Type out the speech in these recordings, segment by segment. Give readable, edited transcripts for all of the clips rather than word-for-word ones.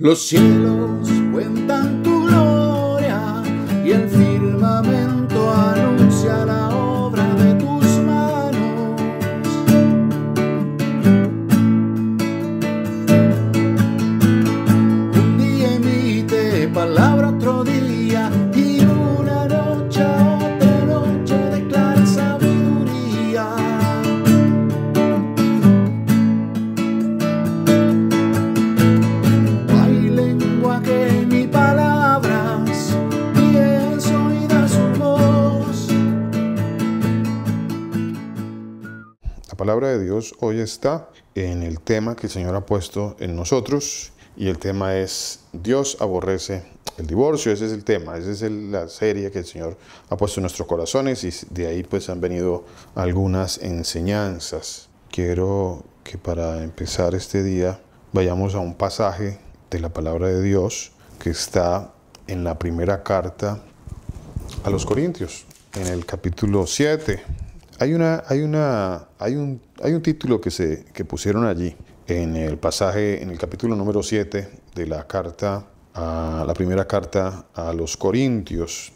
Los cielos cuentan tu gloria y el firmamento anuncia la obra de tus manos. Un día emite palabra, otro día, y una noche a otra noche declara sabiduría. Ni palabras, ni es oída su voz. La palabra de Dios hoy está en el tema que el Señor ha puesto en nosotros, y el tema es: Dios aborrece el divorcio. Ese es el tema, esa es la serie que el Señor ha puesto en nuestros corazones, y de ahí pues han venido algunas enseñanzas. Quiero que para empezar este día vayamos a un pasaje de la palabra de Dios que está en la primera carta a los Corintios, en el capítulo 7. Hay un título que pusieron allí en el pasaje, en el capítulo número 7 de la primera carta a los Corintios.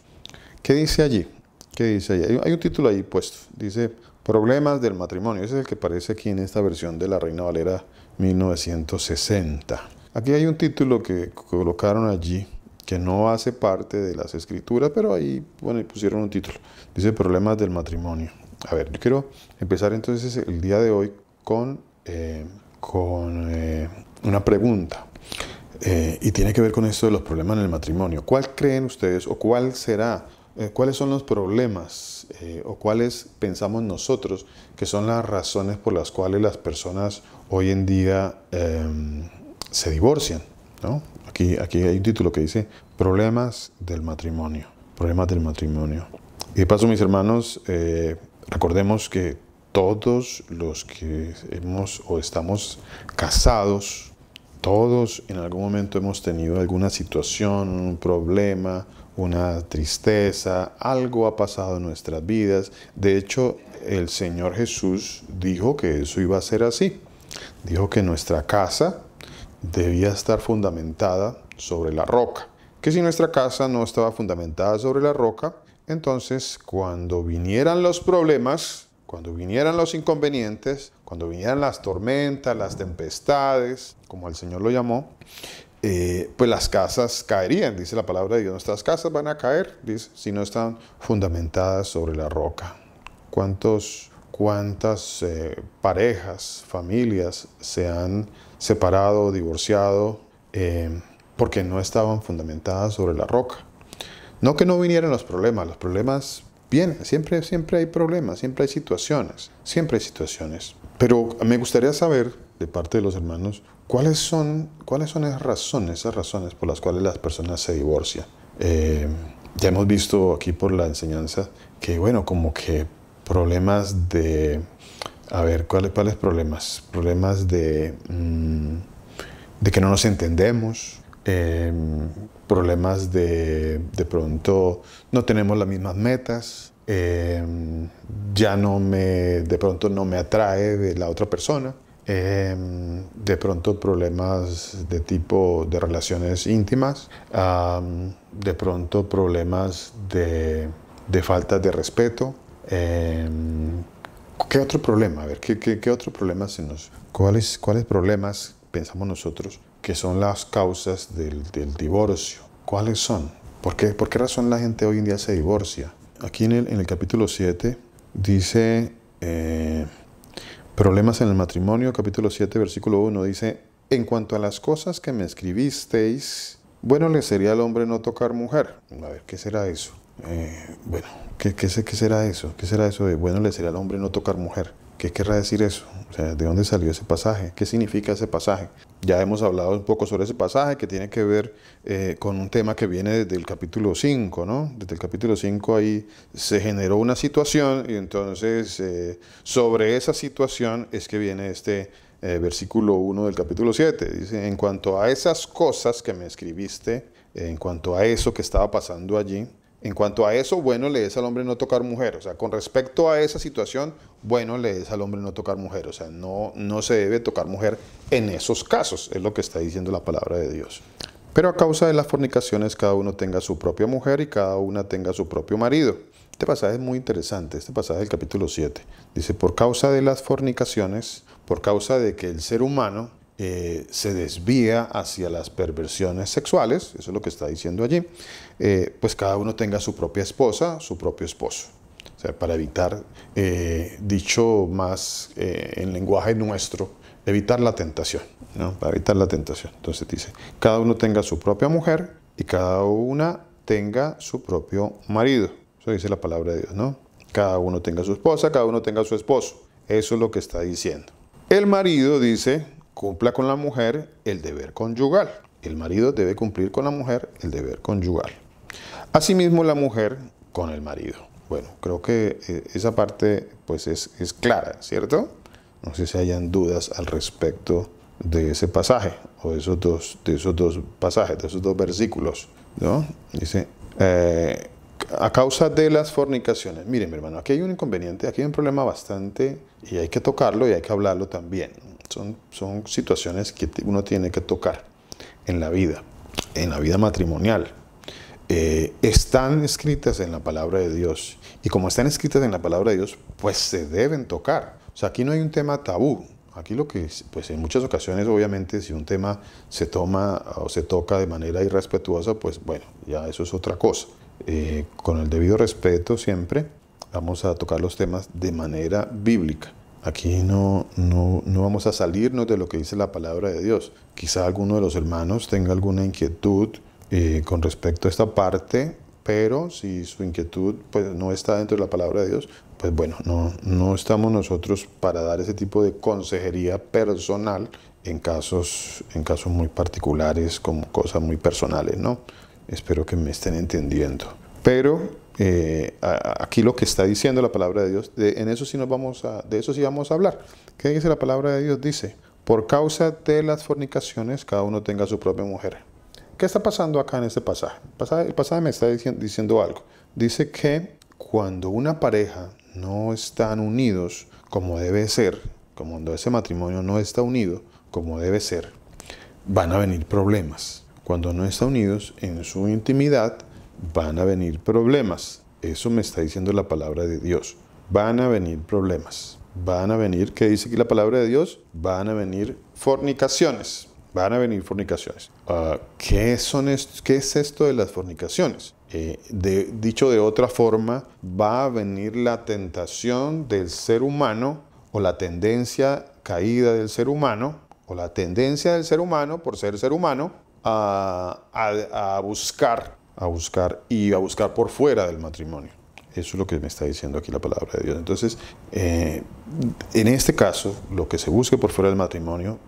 ¿Qué dice allí? ¿Qué dice allí? Hay un título ahí puesto. Dice: Problemas del matrimonio. Ese es el que aparece aquí en esta versión de la Reina Valera 1960. Aquí hay un título que colocaron allí que no hace parte de las escrituras, pero ahí, bueno, pusieron un título. Dice: Problemas del matrimonio. A ver, yo quiero empezar entonces el día de hoy con una pregunta. Y tiene que ver con esto de los problemas en el matrimonio. ¿Cuál creen ustedes o cuál será? ¿Cuáles son los problemas o cuáles pensamos nosotros que son las razones por las cuales las personas hoy en día se divorcian, ¿no? Aquí hay un título que dice: Problemas del matrimonio. Problemas del matrimonio. Y de paso, mis hermanos, recordemos que todos los que hemos o estamos casados, todos en algún momento hemos tenido alguna situación, un problema, una tristeza, algo ha pasado en nuestras vidas. De hecho, el Señor Jesús dijo que eso iba a ser así. Dijo que nuestra casa debía estar fundamentada sobre la roca. Que si nuestra casa no estaba fundamentada sobre la roca, entonces cuando vinieran los problemas, cuando vinieran los inconvenientes, cuando vinieran las tormentas, las tempestades, como el Señor lo llamó, pues las casas caerían. Dice la palabra de Dios: nuestras casas van a caer, dice, si no están fundamentadas sobre la roca. ¿Cuántas parejas, familias se han separado, divorciado, porque no estaban fundamentadas sobre la roca? No que no vinieran los problemas vienen, siempre hay problemas, siempre hay situaciones, Pero me gustaría saber, de parte de los hermanos, cuáles son esas razones por las cuales las personas se divorcian. Ya hemos visto aquí por la enseñanza que, bueno, como que problemas de... A ver, ¿cuáles problemas? Problemas de que no nos entendemos, problemas de pronto no tenemos las mismas metas, de pronto no me atrae de la otra persona, de pronto problemas de tipo de relaciones íntimas, de pronto problemas de falta de respeto. ¿Qué otro problema? A ver, ¿qué otro problema ¿Cuáles problemas pensamos nosotros que son las causas del divorcio? ¿Cuáles son? ¿Por qué razón la gente hoy en día se divorcia? Aquí en el capítulo 7 dice, problemas en el matrimonio, capítulo 7, versículo 1, dice: En cuanto a las cosas que me escribisteis, bueno le sería al hombre no tocar mujer. A ver, ¿qué será eso? Bueno, ¿qué será eso? ¿Qué será eso de bueno le sería al hombre no tocar mujer? ¿Qué querrá decir eso? O sea, ¿de dónde salió ese pasaje? ¿Qué significa ese pasaje? Ya hemos hablado un poco sobre ese pasaje, que tiene que ver con un tema que viene desde el capítulo 5, ¿no? Desde el capítulo 5 ahí se generó una situación, y entonces sobre esa situación es que viene este versículo 1 del capítulo 7. Dice: En cuanto a esas cosas que me escribiste, en cuanto a eso que estaba pasando allí, En cuanto a eso, bueno le es al hombre no tocar mujer. O sea, con respecto a esa situación, bueno le es al hombre no tocar mujer. O sea, no se debe tocar mujer en esos casos, es lo que está diciendo la palabra de Dios. Pero a causa de las fornicaciones, cada uno tenga su propia mujer y cada una tenga su propio marido. Este pasaje es muy interesante, este pasaje del capítulo 7. Dice, por causa de las fornicaciones, por causa de que el ser humano se desvía hacia las perversiones sexuales, eso es lo que está diciendo allí, pues cada uno tenga su propia esposa, su propio esposo. O sea, para evitar, dicho más en lenguaje nuestro, evitar la tentación, ¿no? Para evitar la tentación. Entonces dice, cada uno tenga su propia mujer y cada una tenga su propio marido. Eso dice la palabra de Dios, ¿no? Cada uno tenga su esposa, cada uno tenga su esposo. Eso es lo que está diciendo. El marido dice, cumpla con la mujer el deber conyugal. El marido debe cumplir con la mujer el deber conyugal. Asimismo la mujer con el marido. Bueno, creo que esa parte pues es clara, ¿cierto? No sé si hayan dudas al respecto de ese pasaje o de esos dos pasajes, de esos dos versículos, ¿no? Dice, a causa de las fornicaciones. Miren, mi hermano, aquí hay un inconveniente, aquí hay un problema bastante y hay que tocarlo y hay que hablarlo también. Son situaciones que uno tiene que tocar en la vida matrimonial. Están escritas en la palabra de Dios y como están escritas en la palabra de Dios, pues se deben tocar. O sea, aquí no hay un tema tabú. Aquí lo que, pues en muchas ocasiones, obviamente, si un tema se toma o se toca de manera irrespetuosa, pues bueno, ya eso es otra cosa. Con el debido respeto siempre vamos a tocar los temas de manera bíblica. Aquí no vamos a salirnos de lo que dice la palabra de Dios. Quizá alguno de los hermanos tenga alguna inquietud con respecto a esta parte, pero si su inquietud pues, no está dentro de la palabra de Dios, pues bueno, no estamos nosotros para dar ese tipo de consejería personal en casos muy particulares, como cosas muy personales, ¿no? Espero que me estén entendiendo. Pero aquí lo que está diciendo la palabra de Dios, de eso sí vamos a hablar. ¿Qué dice la palabra de Dios? Dice, por causa de las fornicaciones, cada uno tenga su propia mujer. ¿Qué está pasando acá en este pasaje? El pasaje me está diciendo algo. Dice que cuando una pareja no están unidos como debe ser, cuando ese matrimonio no está unido como debe ser, van a venir problemas. Cuando no están unidos en su intimidad, van a venir problemas. Eso me está diciendo la palabra de Dios. Van a venir problemas. Van a venir, ¿qué dice aquí la palabra de Dios? Van a venir fornicaciones. Van a venir fornicaciones. ¿Qué es esto de las fornicaciones? Dicho de otra forma, va a venir la tentación del ser humano o la tendencia caída del ser humano o la tendencia del ser humano por ser ser humano a buscar por fuera del matrimonio. Eso es lo que me está diciendo aquí la palabra de Dios. Entonces, en este caso, lo que se busque por fuera del matrimonio,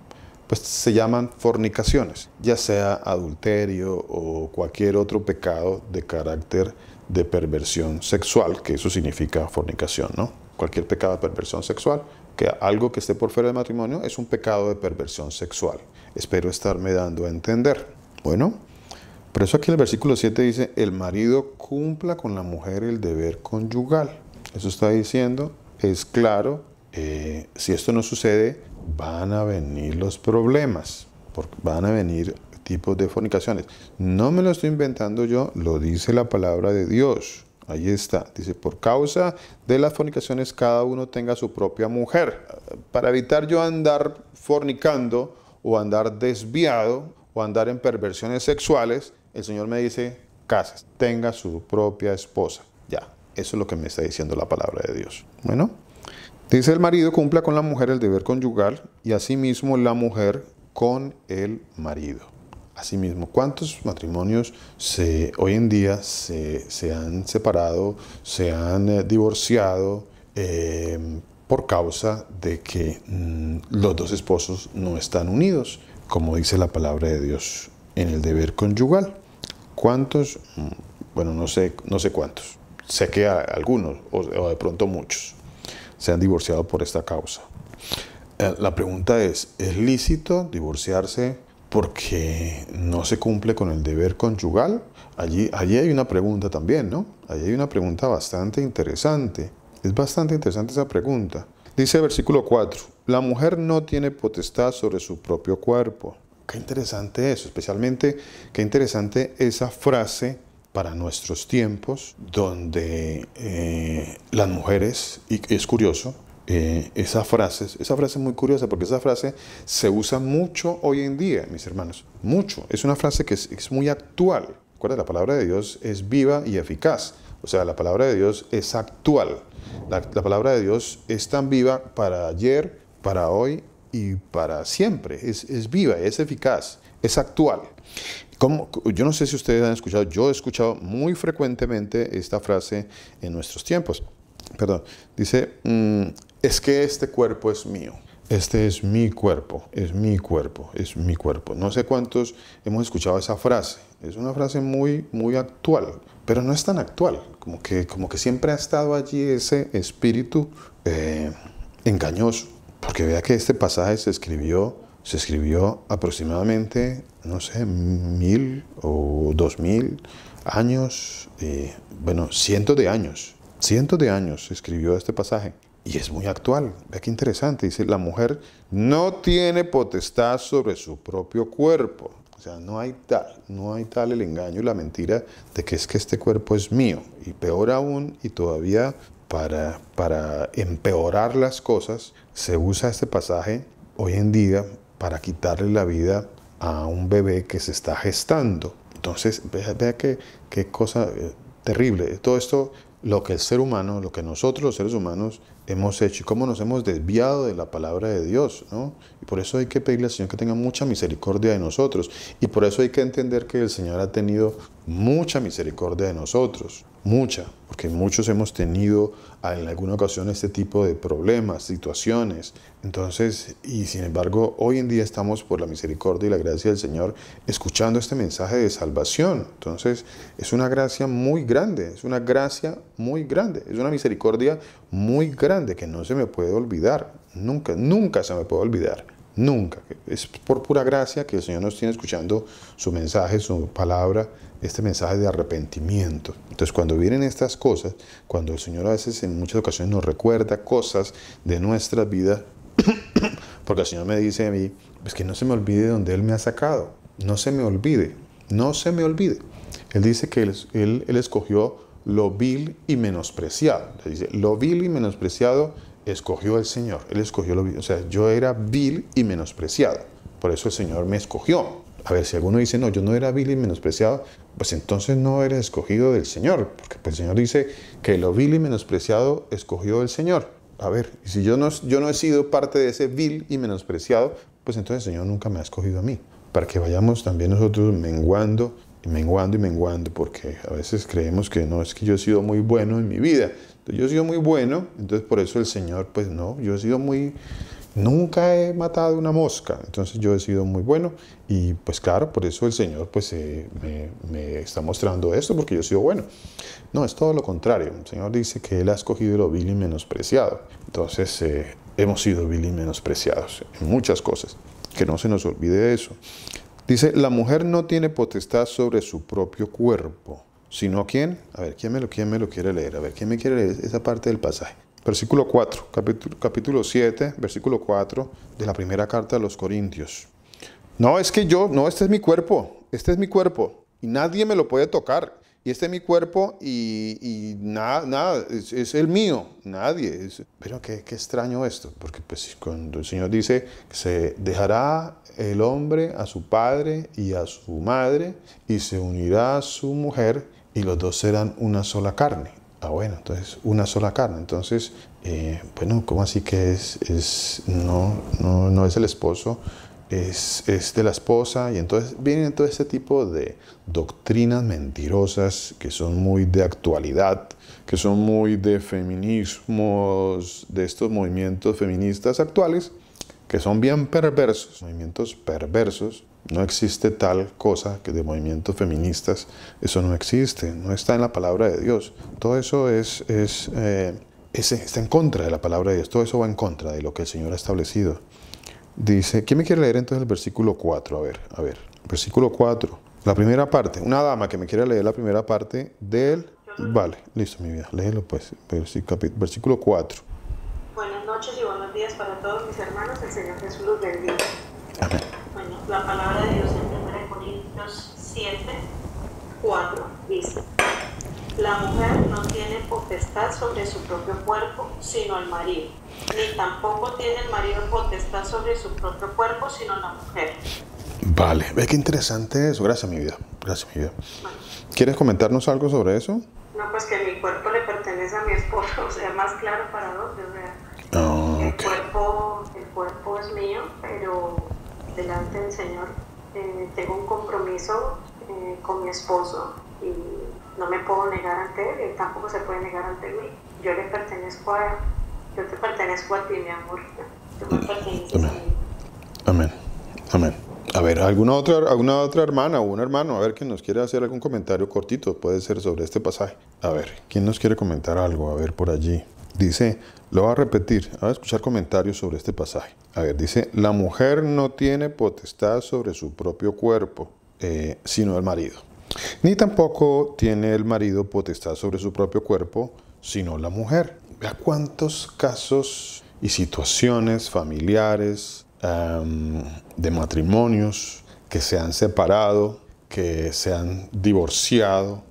pues se llaman fornicaciones, ya sea adulterio o cualquier otro pecado de carácter de perversión sexual, que eso significa fornicación, ¿no? Cualquier pecado de perversión sexual, que algo que esté por fuera del matrimonio es un pecado de perversión sexual. Espero estarme dando a entender. Bueno, por eso aquí en el versículo 7 dice, el marido cumpla con la mujer el deber conyugal. Eso está diciendo, es claro, si esto no sucede, van a venir los problemas, porque van a venir tipos de fornicaciones. No me lo estoy inventando yo, lo dice la palabra de Dios. Ahí está, dice, por causa de las fornicaciones cada uno tenga su propia mujer. Para evitar yo andar fornicando o andar desviado o andar en perversiones sexuales, el Señor me dice, cásese, tenga su propia esposa. Ya, eso es lo que me está diciendo la palabra de Dios. Bueno, dice el marido cumpla con la mujer el deber conyugal y asimismo la mujer con el marido. Asimismo, ¿cuántos matrimonios hoy en día se han separado, se han divorciado por causa de que los dos esposos no están unidos, como dice la palabra de Dios, en el deber conyugal? ¿Cuántos? Bueno, no sé cuántos. Sé que algunos, o de pronto muchos, se han divorciado por esta causa. La pregunta ¿es lícito divorciarse porque no se cumple con el deber conyugal. Allí hay una pregunta también, ¿no? Allí hay una pregunta bastante interesante. Es bastante interesante esa pregunta. Dice el versículo 4, la mujer no tiene potestad sobre su propio cuerpo. Qué interesante eso, especialmente qué interesante esa frase para nuestros tiempos, donde las mujeres, y es curioso, esa frase es muy curiosa, porque esa frase se usa mucho hoy en día, mis hermanos, mucho. Es una frase que es muy actual. Recuerda, la palabra de Dios es viva y eficaz. O sea, la palabra de Dios es actual. La palabra de Dios es tan viva para ayer, para hoy y para siempre. Es viva, es eficaz, es actual. Yo no sé si ustedes han escuchado, yo he escuchado muy frecuentemente esta frase en nuestros tiempos. Perdón, dice, es que este cuerpo es mío. Este es mi cuerpo, es mi cuerpo, es mi cuerpo. No sé cuántos hemos escuchado esa frase. Es una frase muy, muy actual, pero no es tan actual. Como que siempre ha estado allí ese espíritu engañoso. Porque vea que este pasaje se escribió aproximadamente, no sé, 1000 o 2000 años, bueno, cientos de años se escribió este pasaje. Y es muy actual. Vea qué interesante. Dice, la mujer no tiene potestad sobre su propio cuerpo. O sea, no hay tal el engaño y la mentira de que es que este cuerpo es mío. Y peor aún, y todavía para empeorar las cosas, se usa este pasaje hoy en día para quitarle la vida a un bebé que se está gestando. Entonces, vea qué cosa terrible. Todo esto, lo que el ser humano, lo que nosotros los seres humanos hemos hecho y cómo nos hemos desviado de la palabra de Dios, ¿no? Y por eso hay que pedirle al Señor que tenga mucha misericordia de nosotros. Y por eso hay que entender que el Señor ha tenido mucha misericordia de nosotros. Mucha, porque muchos hemos tenido en alguna ocasión este tipo de problemas, situaciones. Entonces, y sin embargo, hoy en día estamos por la misericordia y la gracia del Señor escuchando este mensaje de salvación. Entonces, es una gracia muy grande, es una gracia muy grande, es una misericordia muy grande que no se me puede olvidar, nunca se me puede olvidar. Nunca. Es por pura gracia que el Señor nos tiene escuchando su mensaje, su palabra, este mensaje de arrepentimiento. Entonces, cuando vienen estas cosas, cuando el Señor a veces en muchas ocasiones nos recuerda cosas de nuestra vida, porque el Señor me dice a mí, pues que no se me olvide de donde Él me ha sacado. No se me olvide. No se me olvide. Él dice que Él escogió lo vil y menospreciado. Le dice, lo vil y menospreciado escogió el Señor. Él escogió lo vil. O sea, yo era vil y menospreciado. Por eso el Señor me escogió. A ver, si alguno dice, no, yo no era vil y menospreciado, pues entonces no eres escogido del Señor. Porque pues, el Señor dice que lo vil y menospreciado escogió el Señor. A ver, y si yo no he sido parte de ese vil y menospreciado, pues entonces el Señor nunca me ha escogido a mí. Para que vayamos también nosotros menguando, porque a veces creemos que no, es que yo he sido muy bueno en mi vida. Entonces, yo he sido muy bueno, entonces por eso el Señor, pues no, yo he sido nunca he matado una mosca, entonces yo he sido muy bueno y pues claro, por eso el Señor pues me está mostrando esto, porque yo he sido bueno. No, es todo lo contrario. El Señor dice que Él ha escogido lo vil y menospreciado. Entonces hemos sido vil y menospreciados en muchas cosas, que no se nos olvide eso. Dice, la mujer no tiene potestad sobre su propio cuerpo, sino ¿quién? A ver, ¿quién me lo quiere leer? A ver, ¿quién me quiere leer esa parte del pasaje? Versículo 4, capítulo 7, versículo 4 de la primera carta a los Corintios. No, este es mi cuerpo, y nadie me lo puede tocar. Y este es mi cuerpo y nada, es el mío, nadie. Pero qué extraño esto, porque pues cuando el Señor dice que se dejará el hombre a su padre y a su madre y se unirá a su mujer y los dos serán una sola carne. Ah, bueno, entonces una sola carne. Entonces, bueno, ¿cómo así que no es el esposo? Es de la esposa, y entonces vienen todo este tipo de doctrinas mentirosas que son muy de actualidad, que son muy de feminismos, de estos movimientos feministas actuales, que son bien perversos, movimientos perversos. No existe tal cosa que de movimientos feministas, eso no existe, no está en la palabra de Dios. Todo eso está en contra de la palabra de Dios, todo eso va en contra de lo que el Señor ha establecido. Dice, ¿quién me quiere leer entonces el versículo 4? A ver, versículo 4. La primera parte. Una dama que me quiera leer la primera parte del... Vale, listo, mi vida. Léelo pues. Versículo 4. Buenas noches y buenos días para todos mis hermanos. El Señor Jesús los bendiga. Amén. Bueno, la palabra de Dios en 1 Corintios 7, 4 dice: la mujer no tiene potestad sobre su propio cuerpo, sino el marido. Ni tampoco tiene el marido potestad sobre su propio cuerpo, sino la mujer. Vale, ve qué interesante eso. Gracias, mi vida. Gracias, mi vida. Bueno, ¿Quieres comentarnos algo sobre eso? no, pues que mi cuerpo le pertenece a mi esposo, o sea, más claro para dónde, o sea, Oh, el cuerpo es mío, pero delante del Señor tengo un compromiso con mi esposo y no me puedo negar ante él, él tampoco se puede negar ante mí. Yo te pertenezco a ti, mi amor. Tú me perteneces a mí. Amén. Amén. A ver, ¿alguna otra hermana o un hermano? A ver, que nos quiere hacer algún comentario cortito, puede ser sobre este pasaje. A ver, ¿quién nos quiere comentar algo? A ver, por allí. Dice, lo voy a repetir, voy a escuchar comentarios sobre este pasaje. A ver, dice, la mujer no tiene potestad sobre su propio cuerpo, sino el marido. Ni tampoco tiene el marido potestad sobre su propio cuerpo, sino la mujer. Vea cuántos casos y situaciones familiares, de matrimonios que se han separado, que se han divorciado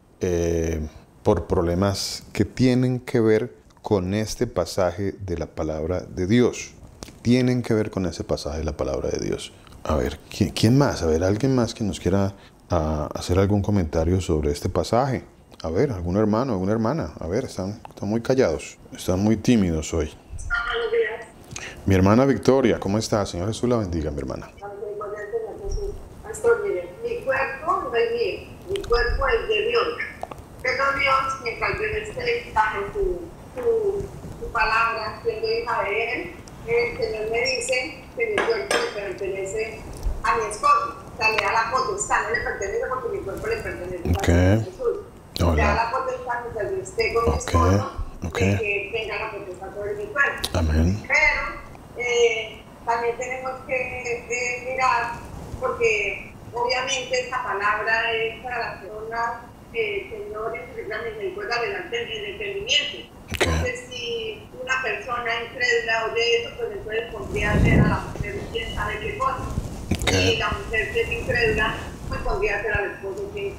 por problemas que tienen que ver con este pasaje de la palabra de Dios. Tienen que ver con ese pasaje de la palabra de Dios. A ver, ¿quién más? A ver, alguien más que nos quiera hacer algún comentario sobre este pasaje. A ver, algún hermano, alguna hermana. A ver, están muy callados, están muy tímidos hoy. Buenos días. Mi hermana Victoria, ¿cómo está? Señor Jesús la bendiga, mi hermana. Pastor, mire, mi cuerpo no es mío, mi cuerpo es de Dios. Pero Dios, mientras yo esté bajo su palabra, siendo hija de Él, el Señor me dice que mi cuerpo le pertenece a mi esposo. O sea, le da la potestad, no le pertenece porque mi cuerpo le pertenece a Jesús. Le da la potestad mientras yo esté con mi esposo, de que tenga la potestad sobre mi cuerpo. Amén. Pero también tenemos que mirar, porque obviamente esta palabra es para las personas que el Señor le pueda adelante el entendimiento. Entonces, si una persona incrédula oye eso, pues entonces podría hacer a la mujer quién sabe qué cosa. Y la mujer que es incrédula, pues podría hacer al esposo quién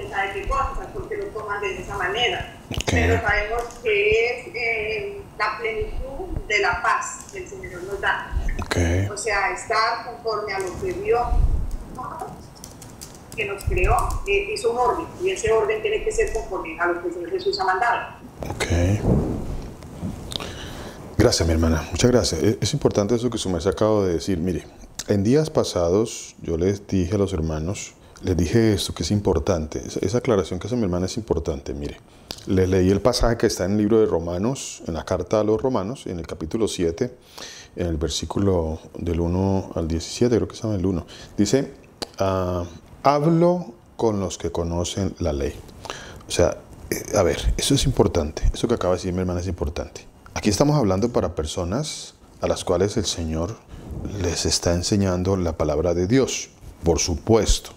sabe qué cosa, porque lo toman de esa manera. Pero sabemos que es la plenitud de la paz que el Señor nos da. O sea, estar conforme a lo que Dios, que nos creó, hizo un orden, y ese orden tiene que ser conforme a lo que el Señor Jesús ha mandado. Gracias, mi hermana, muchas gracias. Es importante eso que su merced acaba de decir. Mire, en días pasados yo les dije a los hermanos, les dije esto que es importante, esa aclaración que hace mi hermana es importante. Mire, les leí el pasaje que está en el libro de Romanos, en la carta a los Romanos, en el capítulo 7, en el versículo del 1 al 17, creo que es en el 1. Dice, hablo con los que conocen la ley. O sea, a ver, eso es importante, eso que acaba de decir mi hermana es importante. Aquí estamos hablando para personas a las cuales el Señor les está enseñando la palabra de Dios. Por supuesto,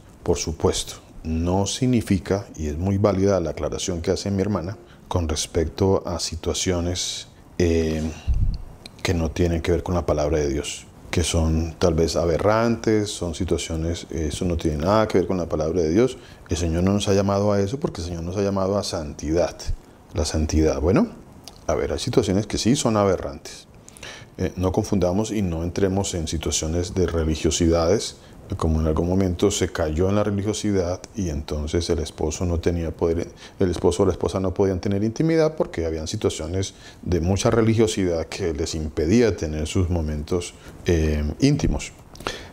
no significa, y es muy válida la aclaración que hace mi hermana, con respecto a situaciones que no tienen que ver con la palabra de Dios, que son tal vez aberrantes, son situaciones, eso no tiene nada que ver con la palabra de Dios. El Señor no nos ha llamado a eso porque el Señor nos ha llamado a santidad. La santidad, bueno, a ver, hay situaciones que sí son aberrantes. No confundamos y no entremos en situaciones de religiosidades, como en algún momento se cayó en la religiosidad y entonces el esposo no tenía poder, el esposo o la esposa no podían tener intimidad porque habían situaciones de mucha religiosidad que les impedía tener sus momentos íntimos.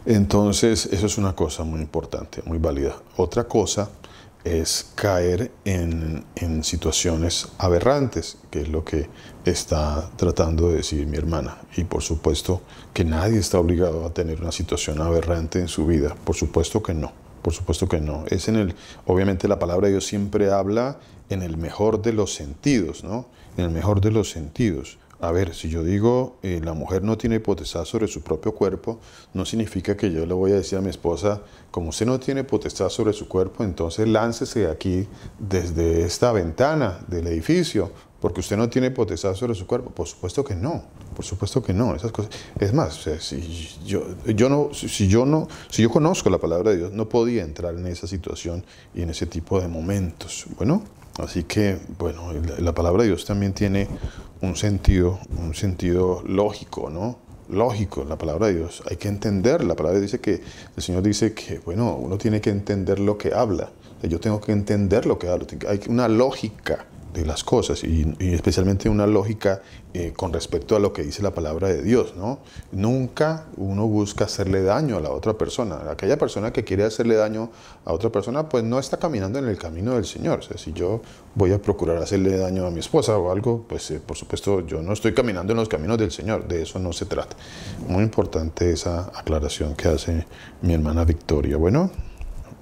Entonces, eso es una cosa muy importante, muy válida. Otra cosa es caer en situaciones aberrantes, que es lo que está tratando de decir mi hermana. Y por supuesto que nadie está obligado a tener una situación aberrante en su vida. Por supuesto que no. Por supuesto que no. Obviamente la palabra de Dios siempre habla en el mejor de los sentidos, ¿no? En el mejor de los sentidos. A ver, si yo digo la mujer no tiene potestad sobre su propio cuerpo, no significa que yo le voy a decir a mi esposa, como usted no tiene potestad sobre su cuerpo, entonces láncese aquí desde esta ventana del edificio, porque usted no tiene potestad sobre su cuerpo. Por supuesto que no, por supuesto que no. Esas cosas. Es más, o sea, si yo conozco la palabra de Dios, no podía entrar en esa situación y en ese tipo de momentos. Bueno, así que, bueno, la palabra de Dios también tiene un sentido lógico, ¿no? Lógico, la palabra de Dios. Hay que entender, la palabra dice que, el Señor dice que, bueno, uno tiene que entender lo que habla. Yo tengo que entender lo que hablo. Hay una lógica de las cosas y especialmente una lógica con respecto a lo que dice la palabra de Dios, ¿no? Nunca uno busca hacerle daño a la otra persona. Aquella persona que quiere hacerle daño a otra persona, pues no está caminando en el camino del Señor. O sea, si yo voy a procurar hacerle daño a mi esposa o algo, pues por supuesto yo no estoy caminando en los caminos del Señor. De eso no se trata. Muy importante esa aclaración que hace mi hermana Victoria. Bueno,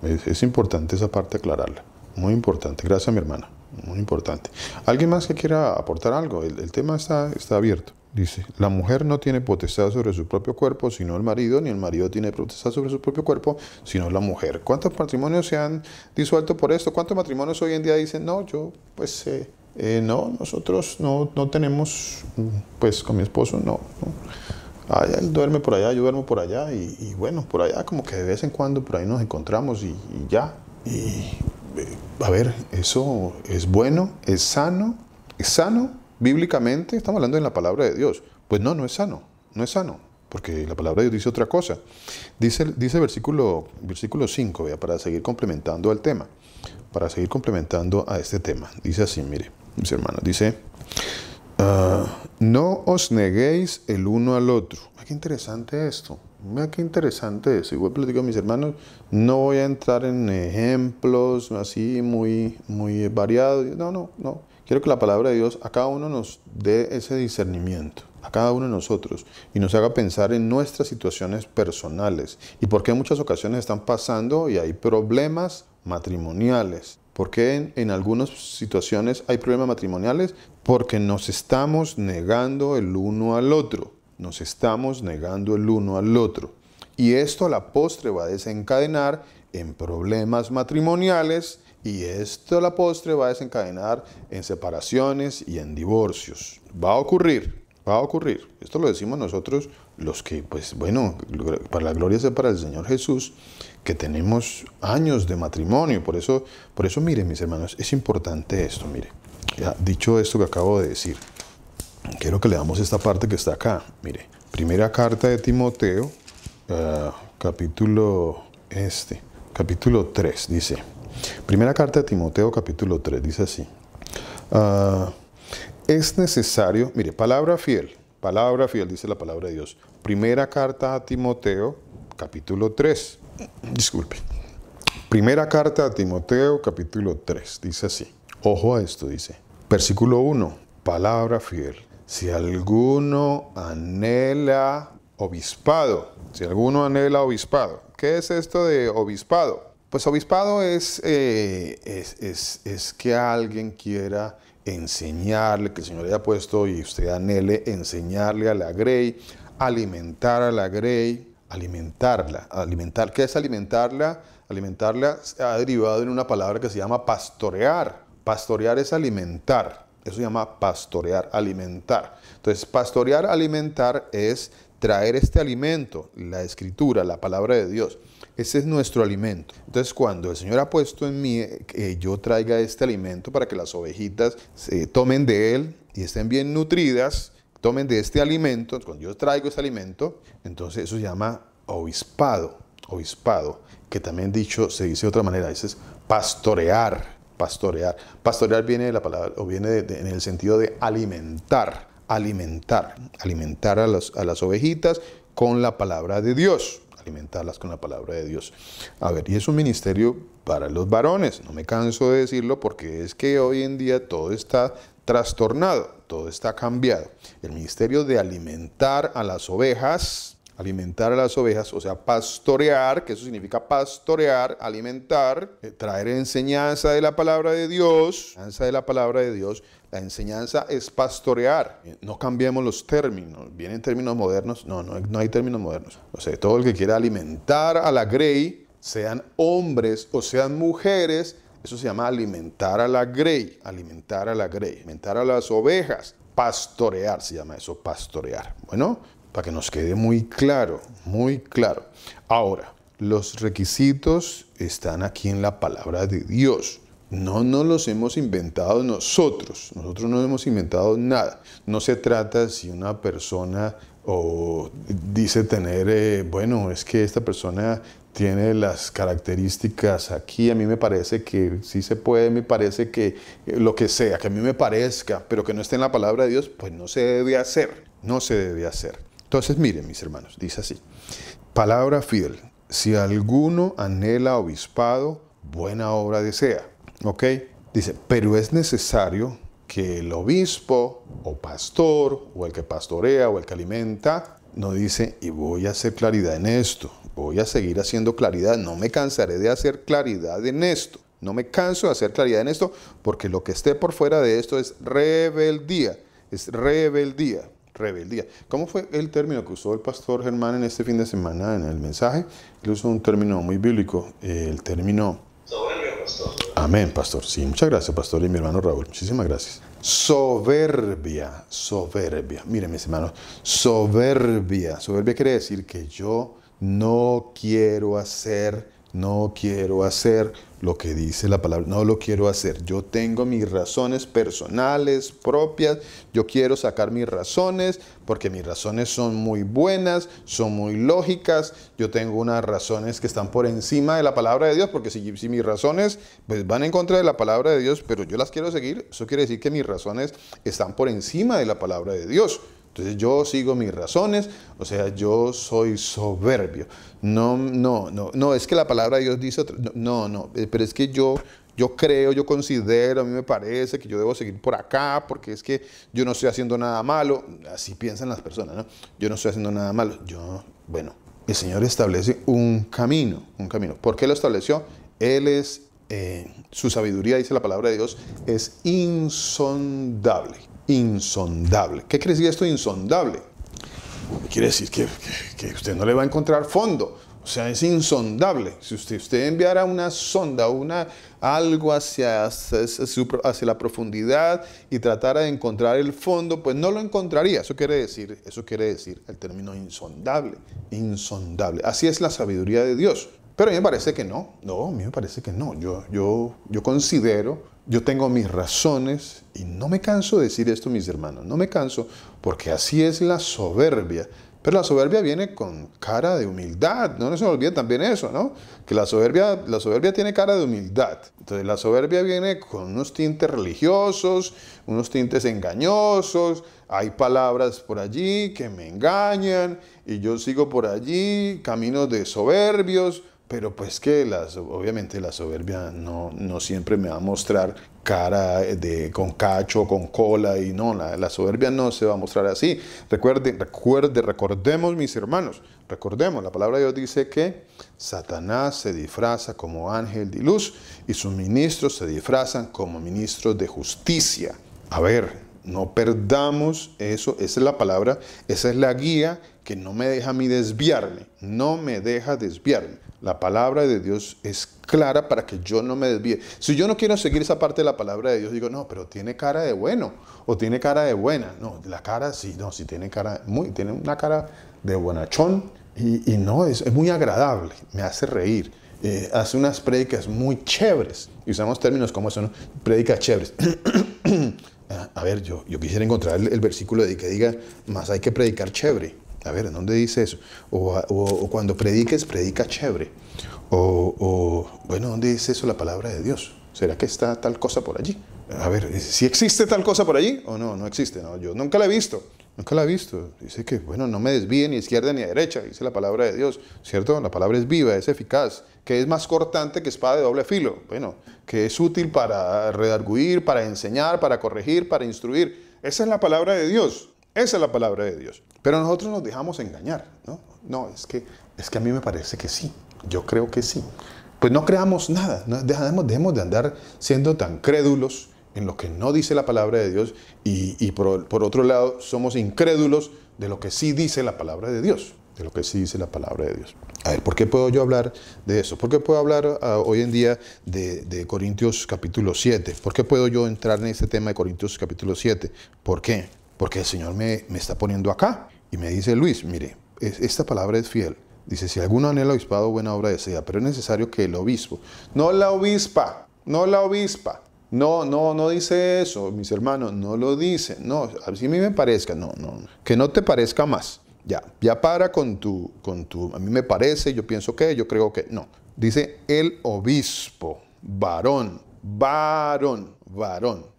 es importante esa parte aclararla. Muy importante. Gracias, mi hermana. Muy importante. ¿Alguien más que quiera aportar algo? El tema está abierto. Dice, la mujer no tiene potestad sobre su propio cuerpo, sino el marido, ni el marido tiene potestad sobre su propio cuerpo, sino la mujer. ¿Cuántos matrimonios se han disuelto por esto? ¿Cuántos matrimonios hoy en día dicen, no, yo, pues, no, nosotros no tenemos, pues, con mi esposo, no. Él duerme por allá, yo duermo por allá, y bueno, por allá como que de vez en cuando por ahí nos encontramos y ya. A ver, ¿eso es bueno? ¿Es sano? ¿Es sano? Bíblicamente, estamos hablando en la palabra de Dios. Pues no es sano, no es sano, porque la palabra de Dios dice otra cosa. Dice versículo 5, ¿vea? Para seguir complementando al tema, para seguir complementando a este tema. Dice así, mire, mis hermanos, dice, no os neguéis el uno al otro. Qué interesante esto. Mira qué interesante eso. Igual les digo a mis hermanos, no voy a entrar en ejemplos así muy variados. No. Quiero que la palabra de Dios a cada uno nos dé ese discernimiento, a cada uno de nosotros, y nos haga pensar en nuestras situaciones personales y por qué en muchas ocasiones están pasando y hay problemas matrimoniales. ¿Por qué en algunas situaciones hay problemas matrimoniales? Porque nos estamos negando el uno al otro. Nos estamos negando el uno al otro. Y esto a la postre va a desencadenar en problemas matrimoniales y esto a la postre va a desencadenar en separaciones y en divorcios. Va a ocurrir. Esto lo decimos nosotros los que, pues bueno, para la gloria sea para el Señor Jesús, que tenemos años de matrimonio. Por eso, miren, mis hermanos, es importante esto, mire. Ya, dicho esto que acabo de decir, quiero que leamos esta parte que está acá. Mire, primera carta de Timoteo, capítulo 3, dice. Primera carta de Timoteo, capítulo 3, dice así. Es necesario, mire, palabra fiel, dice la palabra de Dios. Primera carta a Timoteo, capítulo 3. Disculpe. Primera carta a Timoteo, capítulo 3, dice así. Ojo a esto, dice. Versículo 1, palabra fiel. Si alguno anhela obispado, ¿qué es esto de obispado? Pues obispado es que alguien quiera enseñarle, que el Señor le haya puesto y usted anhele enseñarle a la grey, alimentar a la grey, alimentarla. ¿Qué es alimentarla? Alimentarla ha derivado en una palabra que se llama pastorear. Pastorear es alimentar. Eso se llama pastorear, alimentar. Entonces, pastorear, alimentar es traer este alimento, la Escritura, la palabra de Dios. Ese es nuestro alimento. Entonces, cuando el Señor ha puesto en mí que yo traiga este alimento para que las ovejitas tomen de él y estén bien nutridas, tomen de este alimento, cuando yo traigo este alimento, entonces eso se llama obispado, que también se dice de otra manera, eso es pastorear. Pastorear viene de la palabra, o viene en el sentido de alimentar a las ovejitas con la palabra de Dios. Alimentarlas con la palabra de Dios. A ver, y es un ministerio para los varones. No me canso de decirlo porque es que hoy en día todo está trastornado, todo está cambiado. El ministerio de alimentar a las ovejas alimentar a las ovejas, o sea, pastorear, que eso significa pastorear, alimentar, traer enseñanza de la palabra de Dios, La enseñanza es pastorear. No cambiemos los términos. ¿Vienen términos modernos? No hay términos modernos. O sea, todo el que quiera alimentar a la grey, sean hombres o sean mujeres, eso se llama alimentar a la grey, alimentar a las ovejas. Pastorear se llama eso, pastorear. Bueno, para que nos quede muy claro, muy claro. Ahora, los requisitos están aquí en la palabra de Dios. No nos los hemos inventado nosotros. Nosotros no hemos inventado nada. No se trata si una persona dice tener, es que esta persona tiene las características aquí. A mí me parece que sí se puede, me parece que lo que sea, que a mí me parezca, pero que no esté en la palabra de Dios, pues no se debe hacer. No se debe hacer. Entonces, miren, mis hermanos, dice así. Palabra fiel. Si alguno anhela obispado, buena obra desea. ¿Ok? Dice, pero es necesario que el obispo o pastor o el que pastorea o el que alimenta, no dice, y voy a hacer claridad en esto, voy a seguir haciendo claridad, no me cansaré de hacer claridad en esto, no me canso de hacer claridad en esto, porque lo que esté por fuera de esto es rebeldía, rebeldía. ¿Cómo fue el término que usó el pastor Germán en este fin de semana en el mensaje? Él usó un término muy bíblico, el término... Soberbia, pastor. Amén, pastor. Sí, muchas gracias, pastor, y mi hermano Raúl. Muchísimas gracias. Soberbia. Miren, mis hermanos, soberbia. Soberbia quiere decir que yo no quiero hacer lo que dice la palabra, no lo quiero hacer. Yo tengo mis razones personales, propias, yo quiero sacar mis razones, porque mis razones son muy buenas, son muy lógicas, yo tengo unas razones que están por encima de la palabra de Dios, porque si mis razones pues, van en contra de la palabra de Dios, pero yo las quiero seguir, eso quiere decir que mis razones están por encima de la palabra de Dios. Entonces yo sigo mis razones, o sea, yo soy soberbio. No, es que la palabra de Dios dice otra. No, pero es que yo creo, yo considero, a mí me parece que yo debo seguir por acá, porque es que yo no estoy haciendo nada malo. Así piensan las personas, ¿no? Yo no estoy haciendo nada malo. El Señor establece un camino. ¿Por qué lo estableció? Él es, su sabiduría, dice la palabra de Dios, es insondable. ¿Qué quiere decir esto insondable? Quiere decir que usted no le va a encontrar fondo. O sea, es insondable. Si usted enviara una sonda, algo hacia la profundidad y tratara de encontrar el fondo, pues no lo encontraría. Eso quiere decir el término insondable. Así es la sabiduría de Dios. Pero a mí me parece que no. A mí me parece que no. Yo considero... Yo tengo mis razones y no me canso de decir esto, mis hermanos. No me canso porque así es la soberbia. Pero la soberbia viene con cara de humildad. No se nos olvide también eso, ¿no? Que la soberbia tiene cara de humildad. Entonces la soberbia viene con unos tintes religiosos, unos tintes engañosos. Hay palabras por allí que me engañan y yo sigo por allí, caminos de soberbios. Pero pues que obviamente la soberbia no siempre me va a mostrar cara con cacho, con cola, y no, la soberbia no se va a mostrar así. Recordemos, mis hermanos, la palabra de Dios dice que Satanás se disfraza como ángel de luz y sus ministros se disfrazan como ministros de justicia. A ver, no perdamos eso, esa es la palabra, esa es la guía que no me deja a mí desviarme, La palabra de Dios es clara para que yo no me desvíe. Si yo no quiero seguir esa parte de la palabra de Dios, digo, no, pero tiene cara de bueno o tiene cara de buena. No, la cara sí tiene tiene una cara de bonachón y no, es muy agradable, me hace reír. Hace unas prédicas muy chéveres. Y usamos términos como eso, ¿no? Prédicas chéveres. A ver, yo quisiera encontrar el versículo de que diga, más hay que predicar chévere. A ver, ¿en dónde dice eso? O cuando prediques, predica chévere. Bueno, ¿dónde dice eso la palabra de Dios? ¿Será que está tal cosa por allí? A ver, ¿si existe tal cosa por allí? ¿O no existe? No, yo nunca la he visto. Dice que, no me desvíe ni a izquierda ni a derecha, dice la palabra de Dios, ¿cierto? La palabra es viva, es eficaz, que es más cortante que espada de doble filo. Que es útil para redarguir, para enseñar, para corregir, para instruir. Esa es la palabra de Dios. Esa es la palabra de Dios. Pero nosotros nos dejamos engañar, ¿no? No, es que a mí me parece que sí. Yo creo que sí. Pues no creamos nada. Dejemos de andar siendo tan crédulos en lo que no dice la palabra de Dios y por otro lado somos incrédulos de lo que sí dice la palabra de Dios. De lo que sí dice la palabra de Dios. A ver, ¿por qué puedo yo hablar de eso? ¿Por qué puedo hablar hoy en día de Corintios capítulo 7? ¿Por qué puedo yo entrar en este tema de Corintios capítulo 7? ¿Por qué? Porque el Señor me está poniendo acá y me dice, Luis, mire, esta palabra es fiel. Dice, si alguno anhela obispado, buena obra desea, pero es necesario que el obispo, no la obispa, no dice eso, mis hermanos, no lo dice, no, así a mí me parezca, no, que no te parezca más. Ya para con tu, a mí me parece, yo pienso que, yo creo que, no. Dice el obispo, varón,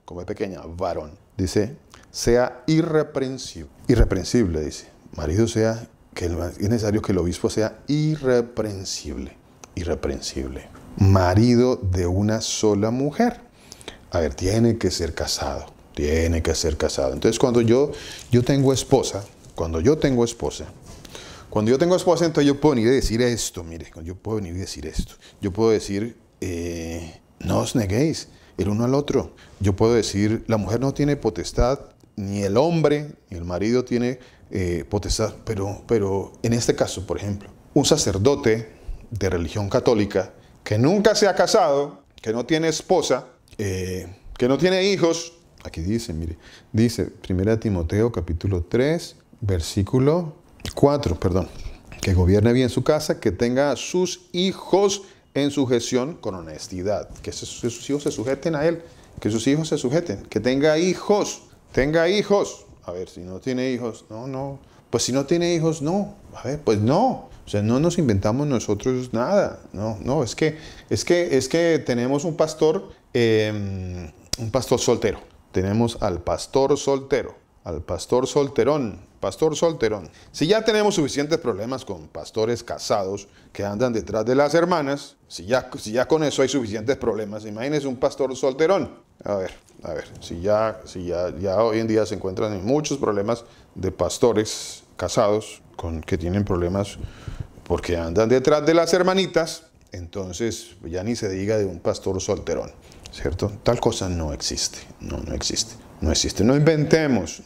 como es pequeña, varón. Dice, sea irreprensible, dice. Marido es necesario que el obispo sea irreprensible. Marido de una sola mujer. A ver, tiene que ser casado. Entonces cuando yo tengo esposa, entonces yo puedo venir a decir esto, mire, yo puedo decir, no os neguéis el uno al otro. Yo puedo decir, la mujer no tiene potestad, ni el hombre, ni el marido tiene potestad, pero en este caso, por ejemplo, un sacerdote de religión católica que nunca se ha casado, que no tiene esposa, que no tiene hijos, aquí dice, mire, dice 1 Timoteo capítulo 3, versículo 4, que gobierne bien su casa, que tenga a sus hijos en sujeción con honestidad, que sus hijos se sujeten a él, que sus hijos se sujeten, que tenga hijos. A ver, si no tiene hijos, no. Pues si no tiene hijos, no. A ver, pues no. O sea, no nos inventamos nosotros nada. No, es que tenemos un pastor soltero. Tenemos al pastor soltero, al pastor solterón. Si ya tenemos suficientes problemas con pastores casados que andan detrás de las hermanas, si ya con eso hay suficientes problemas, imagínense un pastor solterón. A ver, si ya hoy en día se encuentran muchos problemas de pastores casados que tienen problemas porque andan detrás de las hermanitas, entonces ya ni se diga de un pastor solterón, ¿cierto? Tal cosa no existe, no existe. No inventemos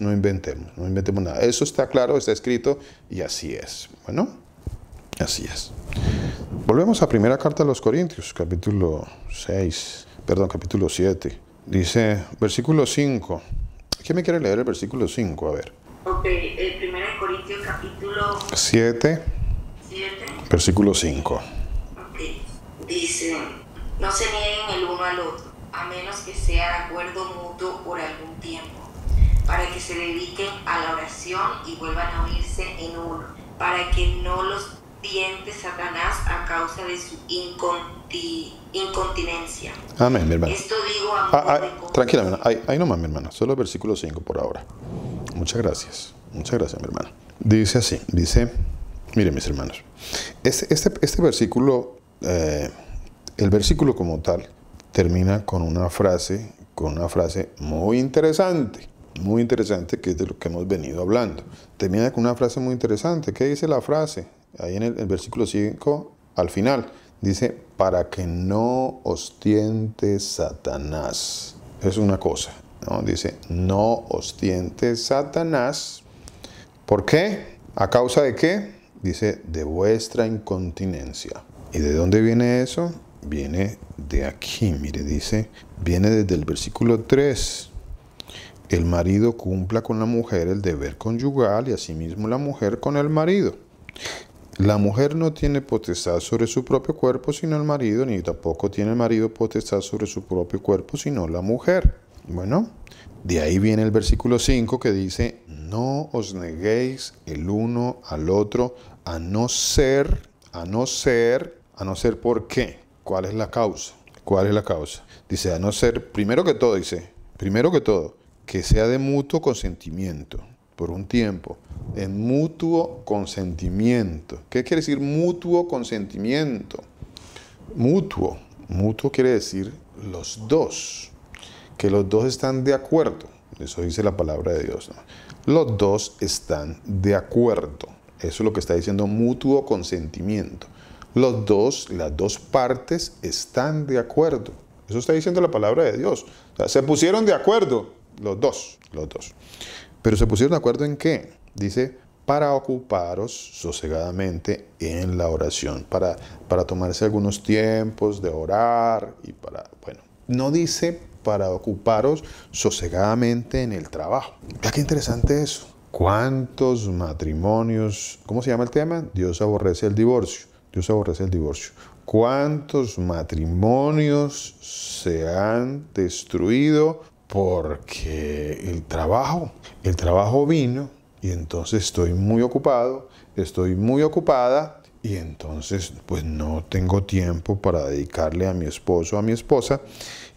nada. Eso está claro, está escrito y así es. Bueno, así es. Volvemos a primera carta a los Corintios, capítulo 7. Dice, versículo 5. ¿Quién me quiere leer el versículo 5? A ver. Ok, el 1 Corintios capítulo 7, versículo 5. Ok, dice, no se nieguen el uno al otro, a menos que sea de acuerdo mutuo por algún tiempo, para que se dediquen a la oración y vuelvan a unirse en uno, para que no los tiente Satanás a causa de su incontinencia. Amén, mi hermano. Esto digo a modo de... Tranquila, mi hermana. Ahí nomás, mi hermana. Solo el versículo 5 por ahora. Muchas gracias, mi hermano. Dice así, miren mis hermanos, este versículo, el versículo como tal, termina con una frase muy interesante, que es de lo que hemos venido hablando. Termina con una frase muy interesante. ¿Qué dice la frase? Ahí en el versículo 5, al final, dice, para que no os tiente Satanás. Es una cosa, ¿no? Dice, no os tiente Satanás. ¿Por qué? ¿A causa de qué? Dice, de vuestra incontinencia. ¿Y de dónde viene eso? Viene de aquí, mire, dice, viene desde el versículo 3. El marido cumpla con la mujer el deber conyugal y asimismo la mujer con el marido. La mujer no tiene potestad sobre su propio cuerpo sino el marido, ni tampoco tiene el marido potestad sobre su propio cuerpo sino la mujer. Bueno, de ahí viene el versículo 5 que dice, no os neguéis el uno al otro, a no ser, ¿por qué? ¿Cuál es la causa? Dice, a no ser, primero que todo, que sea de mutuo consentimiento, por un tiempo, en mutuo consentimiento. ¿Qué quiere decir mutuo consentimiento? Mutuo quiere decir los dos, que los dos están de acuerdo. Eso dice la palabra de Dios, ¿no? Los dos están de acuerdo. Eso es lo que está diciendo mutuo consentimiento. Las dos partes están de acuerdo. Eso está diciendo la palabra de Dios. O sea, se pusieron de acuerdo los dos. Pero ¿se pusieron de acuerdo en qué? Dice, para ocuparos sosegadamente en la oración, para tomarse algunos tiempos de orar y no dice para ocuparos sosegadamente en el trabajo. Mira qué interesante eso. ¿Cuántos matrimonios, cómo se llama el tema? Dios aborrece el divorcio. Dios aborrece el divorcio. ¿Cuántos matrimonios se han destruido porque el trabajo vino y entonces estoy muy ocupado, estoy muy ocupada y entonces pues no tengo tiempo para dedicarle a mi esposo, a mi esposa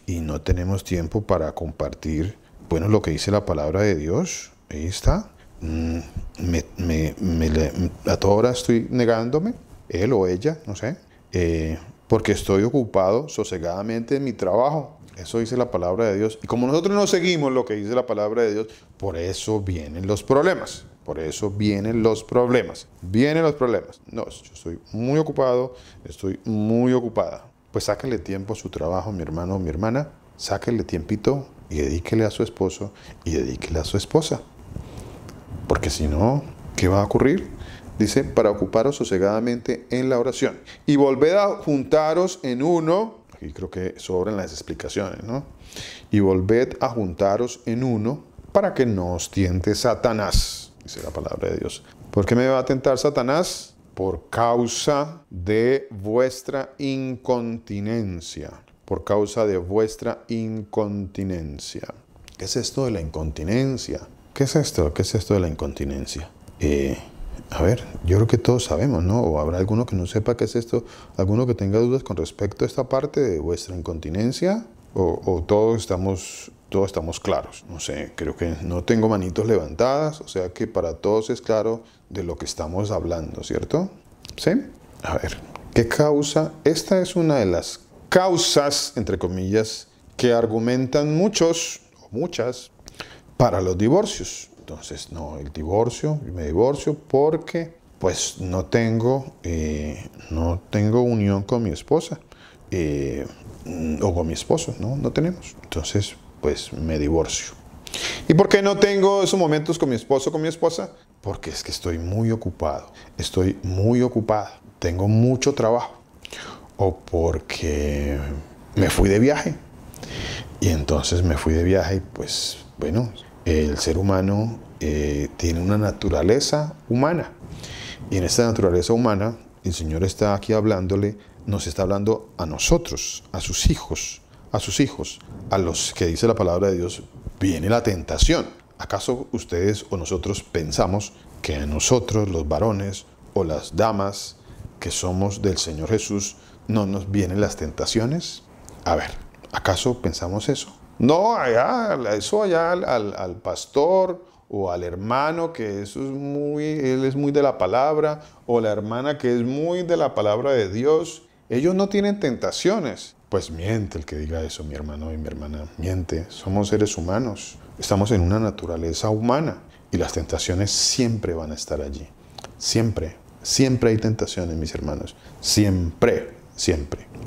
y no tenemos tiempo para compartir, bueno, lo que dice la palabra de Dios. Ahí está. A toda hora estoy negándome, él o ella, no sé, porque estoy ocupado sosegadamente en mi trabajo. Eso dice la palabra de Dios. Y como nosotros no seguimos lo que dice la palabra de Dios, por eso vienen los problemas. Por eso vienen los problemas. Vienen los problemas. No, yo estoy muy ocupado, estoy muy ocupada. Pues sáquele tiempo a su trabajo, mi hermano o mi hermana. Sáquele tiempito y dedíquele a su esposo y dedíquele a su esposa. Porque si no, ¿qué va a ocurrir? Dice, para ocuparos sosegadamente en la oración. Y volved a juntaros en uno. Aquí creo que sobran las explicaciones, ¿no? Y volved a juntaros en uno para que no os tiente Satanás. Dice la palabra de Dios. ¿Por qué me va a tentar Satanás? Por causa de vuestra incontinencia. Por causa de vuestra incontinencia. ¿Qué es esto de la incontinencia? ¿Qué es esto? ¿Qué es esto de la incontinencia? A ver, yo creo que todos sabemos, ¿no? O habrá alguno que no sepa qué es esto, alguno que tenga dudas con respecto a esta parte de vuestra incontinencia, o todos estamos claros. No sé, creo que no tengo manitos levantadas, o sea que para todos es claro de lo que estamos hablando, ¿cierto? ¿Sí? A ver, ¿qué causa? Esta es una de las causas, entre comillas, que argumentan muchos o muchas para los divorcios. Entonces, no, el divorcio, me divorcio porque pues no tengo unión con mi esposa o con mi esposo, no tenemos. Entonces, pues me divorcio. ¿Y por qué no tengo esos momentos con mi esposo o con mi esposa? Porque es que estoy muy ocupado, estoy muy ocupada, tengo mucho trabajo. O porque me fui de viaje. Y entonces me fui de viaje y pues, bueno, el ser humano tiene una naturaleza humana. Y en esta naturaleza humana, el Señor está aquí hablándole, nos está hablando a nosotros, a sus hijos, a los que dice la palabra de Dios, viene la tentación. ¿Acaso ustedes o nosotros pensamos que a nosotros, los varones o las damas que somos del Señor Jesús, no nos vienen las tentaciones? A ver, ¿acaso pensamos eso? No, eso allá al pastor o al hermano que él es muy de la palabra, o la hermana que es muy de la palabra de Dios, ellos no tienen tentaciones. Pues miente el que diga eso, mi hermano y mi hermana, miente. Somos seres humanos, estamos en una naturaleza humana y las tentaciones siempre van a estar allí. Siempre hay tentaciones, mis hermanos. Siempre.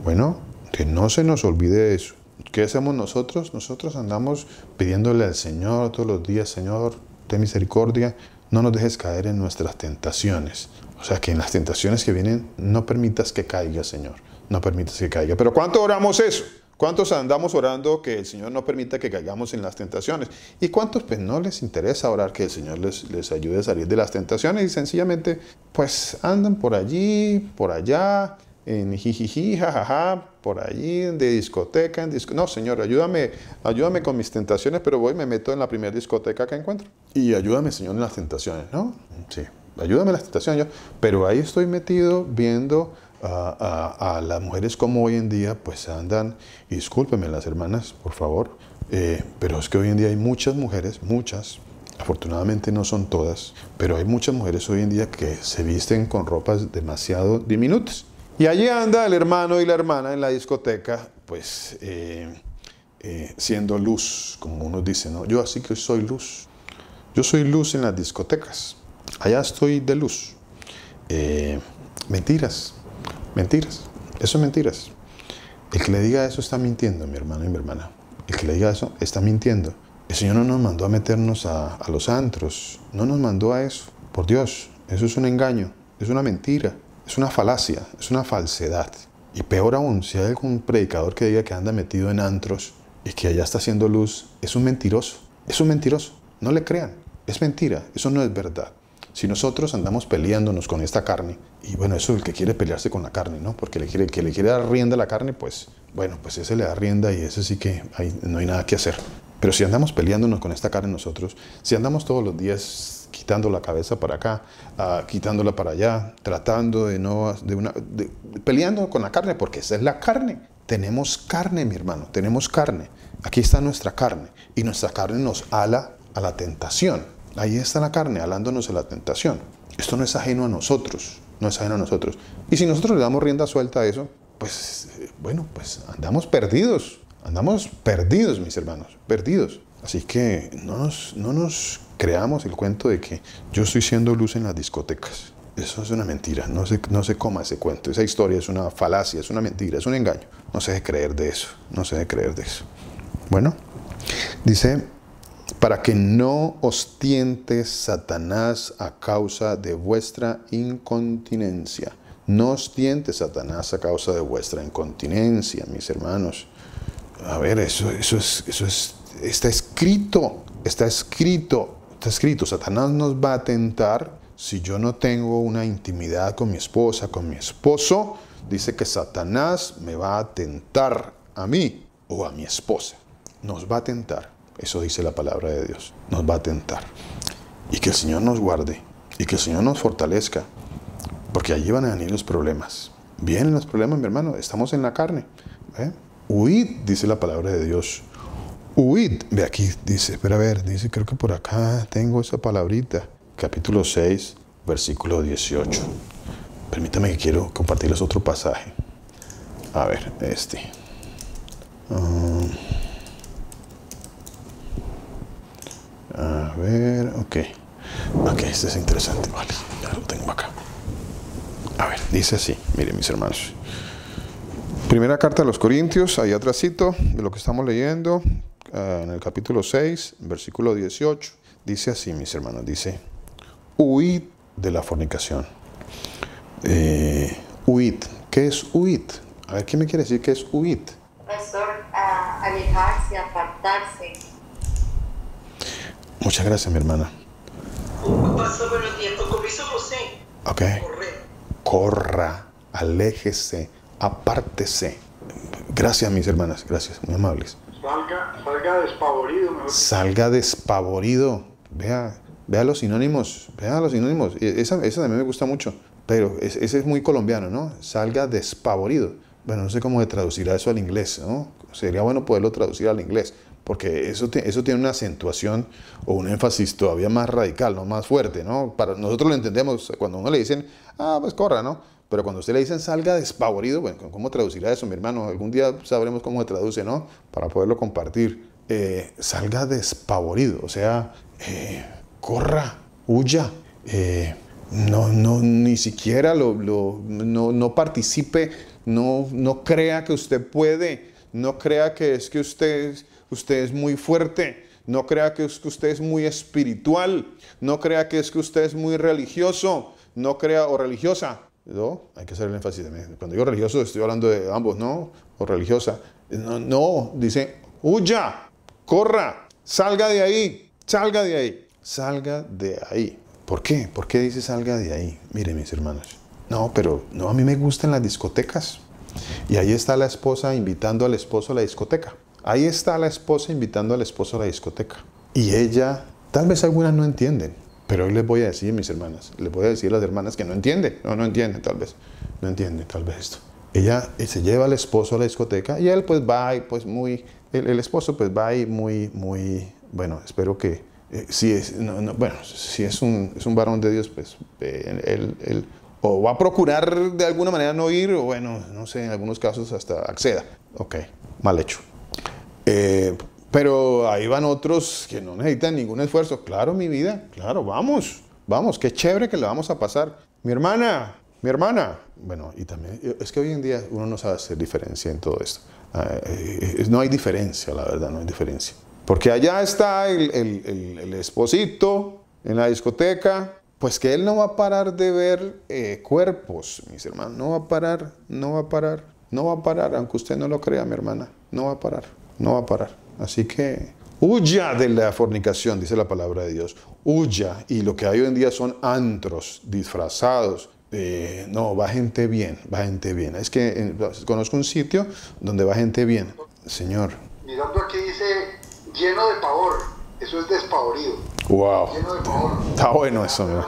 Bueno, que no se nos olvide eso. ¿Qué hacemos nosotros? Nosotros andamos pidiéndole al Señor todos los días, Señor, ten misericordia, no nos dejes caer en nuestras tentaciones. O sea, que en las tentaciones que vienen, no permitas que caiga, Señor. No permitas que caiga. Pero ¿cuánto oramos eso? ¿Cuántos andamos orando que el Señor no permita que caigamos en las tentaciones? ¿Y cuántos pues no les interesa orar que el Señor les ayude a salir de las tentaciones? Y sencillamente pues andan por allí, por allá, en jijiji, jajaja, por allí, de discoteca en discoteca. No, Señor, ayúdame con mis tentaciones, pero voy y me meto en la primera discoteca que encuentro. Y ayúdame, Señor, en las tentaciones, ¿no? Sí, ayúdame en las tentaciones. Pero ahí estoy metido viendo a las mujeres como hoy en día pues andan, y discúlpenme las hermanas, por favor, pero es que hoy en día hay muchas mujeres, afortunadamente no son todas, pero hay muchas mujeres hoy en día que se visten con ropas demasiado diminutas. Y allí anda el hermano y la hermana en la discoteca, pues siendo luz, como uno dice, ¿no? Yo así que soy luz. Yo soy luz en las discotecas. Allá estoy de luz. Mentiras. Mentiras. Eso es mentiras. El que le diga eso está mintiendo, mi hermano y mi hermana. El que le diga eso está mintiendo. El Señor no nos mandó a meternos a los antros. No nos mandó a eso. Por Dios, eso es un engaño. Es una mentira. Es una falacia. Es una falsedad. Y peor aún, si hay algún predicador que diga que anda metido en antros y que allá está haciendo luz, es un mentiroso. Es un mentiroso. No le crean. Es mentira. Eso no es verdad. Si nosotros andamos peleándonos con esta carne, y bueno, eso es el que quiere pelearse con la carne, ¿no? Porque le quiere dar rienda a la carne, pues, bueno, pues ese le da rienda y ese sí que no hay nada que hacer. Pero si andamos peleándonos con esta carne nosotros, si andamos todos los días quitando la cabeza para acá, quitándola para allá, tratando peleando con la carne, porque esa es la carne. Tenemos carne, mi hermano, tenemos carne. Aquí está nuestra carne, y nuestra carne nos ala a la tentación. Ahí está la carne, alándonos a la tentación. Esto no es ajeno a nosotros, no es ajeno a nosotros. Y si nosotros le damos rienda suelta a eso, pues, bueno, pues andamos perdidos, mis hermanos, perdidos. Así que no nos creamos el cuento de que yo estoy siendo luz en las discotecas. Eso es una mentira, no se coma ese cuento. Esa historia es una falacia, es una mentira, es un engaño. No se debe creer de eso, no se debe creer de eso. Bueno, dice, para que no os tiente Satanás a causa de vuestra incontinencia. No os tiente Satanás a causa de vuestra incontinencia, mis hermanos. A ver, eso está escrito. Satanás nos va a tentar si yo no tengo una intimidad con mi esposa, con mi esposo. Dice que Satanás me va a tentar a mí o a mi esposa. Nos va a tentar. Eso dice la palabra de Dios. Nos va a tentar. Y que el Señor nos guarde. Y que el Señor nos fortalezca. Porque allí van a venir los problemas. Vienen los problemas, mi hermano. Estamos en la carne. Huid, dice la palabra de Dios. Huid. Ve aquí, dice. Espera a ver. Dice, creo que por acá tengo esa palabrita. Capítulo 6, versículo 18. Permítame que quiero compartirles otro pasaje. A ver, A ver, ok, este es interesante, vale, ya lo tengo acá. A ver, dice así, miren mis hermanos. Primera carta a los Corintios, ahí atrásito de lo que estamos leyendo, en el capítulo 6, versículo 18, dice así, mis hermanos, dice, huid de la fornicación. Huid, ¿qué es huid? A ver, ¿qué me quiere decir que es huid? Pastor, alejarse, apartarse. Muchas gracias, mi hermana. Pastor, buenos días. Compromiso José. Ok. Corra, aléjese, apártese. Gracias, mis hermanas. Gracias, muy amables. Salga despavorido. Mejor. Salga despavorido. Vea los sinónimos. Vea los sinónimos. Esa también me gusta mucho. Pero ese es muy colombiano, ¿no? Salga despavorido. Bueno, no sé cómo traducir eso al inglés, ¿no? Sería bueno poderlo traducir al inglés. Porque eso tiene una acentuación o un énfasis todavía más radical, ¿no? Más fuerte, ¿no? Para nosotros lo entendemos cuando a uno le dicen, pues corra, ¿no? Pero cuando a usted le dicen salga despavorido, bueno, ¿cómo traducirá eso, mi hermano? Algún día sabremos cómo se traduce, ¿no? Para poderlo compartir. Salga despavorido, o sea, corra, huya, ni siquiera no participe, no crea que usted puede, no crea que es que usted es muy fuerte, no crea que es que usted es muy espiritual, no crea que es que usted es muy religioso, no crea o religiosa. ¿No? Hay que hacer el énfasis también. Cuando digo religioso estoy hablando de ambos, ¿no? O religiosa. No, dice, huya, corra, salga de ahí, salga de ahí, salga de ahí. ¿Por qué? ¿Por qué dice salga de ahí? Miren, mis hermanos. A mí me gustan las discotecas. Y ahí está la esposa invitando al esposo a la discoteca. Ahí está la esposa invitando al esposo a la discoteca. Y ella, tal vez algunas no entienden, pero hoy les voy a decir, mis hermanas, les voy a decir a las hermanas que no entienden. No entienden tal vez. No entienden tal vez esto. Ella se lleva al esposo a la discoteca y él pues va y pues el esposo pues va y muy, bueno, espero que, si es un varón de Dios, pues él o va a procurar de alguna manera no ir, o bueno, no sé, en algunos casos hasta acceda. Ok, mal hecho. Pero ahí van otros que no necesitan ningún esfuerzo. Claro, mi vida, claro, vamos, qué chévere que le vamos a pasar. Mi hermana. Bueno, y también, es que hoy en día uno no sabe hacer diferencia en todo esto. No hay diferencia, la verdad, no hay diferencia. Porque allá está el esposito en la discoteca, pues que él no va a parar de ver cuerpos, mis hermanos. No va a parar, aunque usted no lo crea, mi hermana. No va a parar. Así que huya de la fornicación, dice la palabra de Dios. Huya. Y lo que hay hoy en día son antros disfrazados. No, va gente bien. Es que conozco un sitio donde va gente bien. Señor. Mirando aquí dice lleno de pavor. Eso es despavorido. Wow. Lleno de pavor. Está bueno eso, ¿verdad?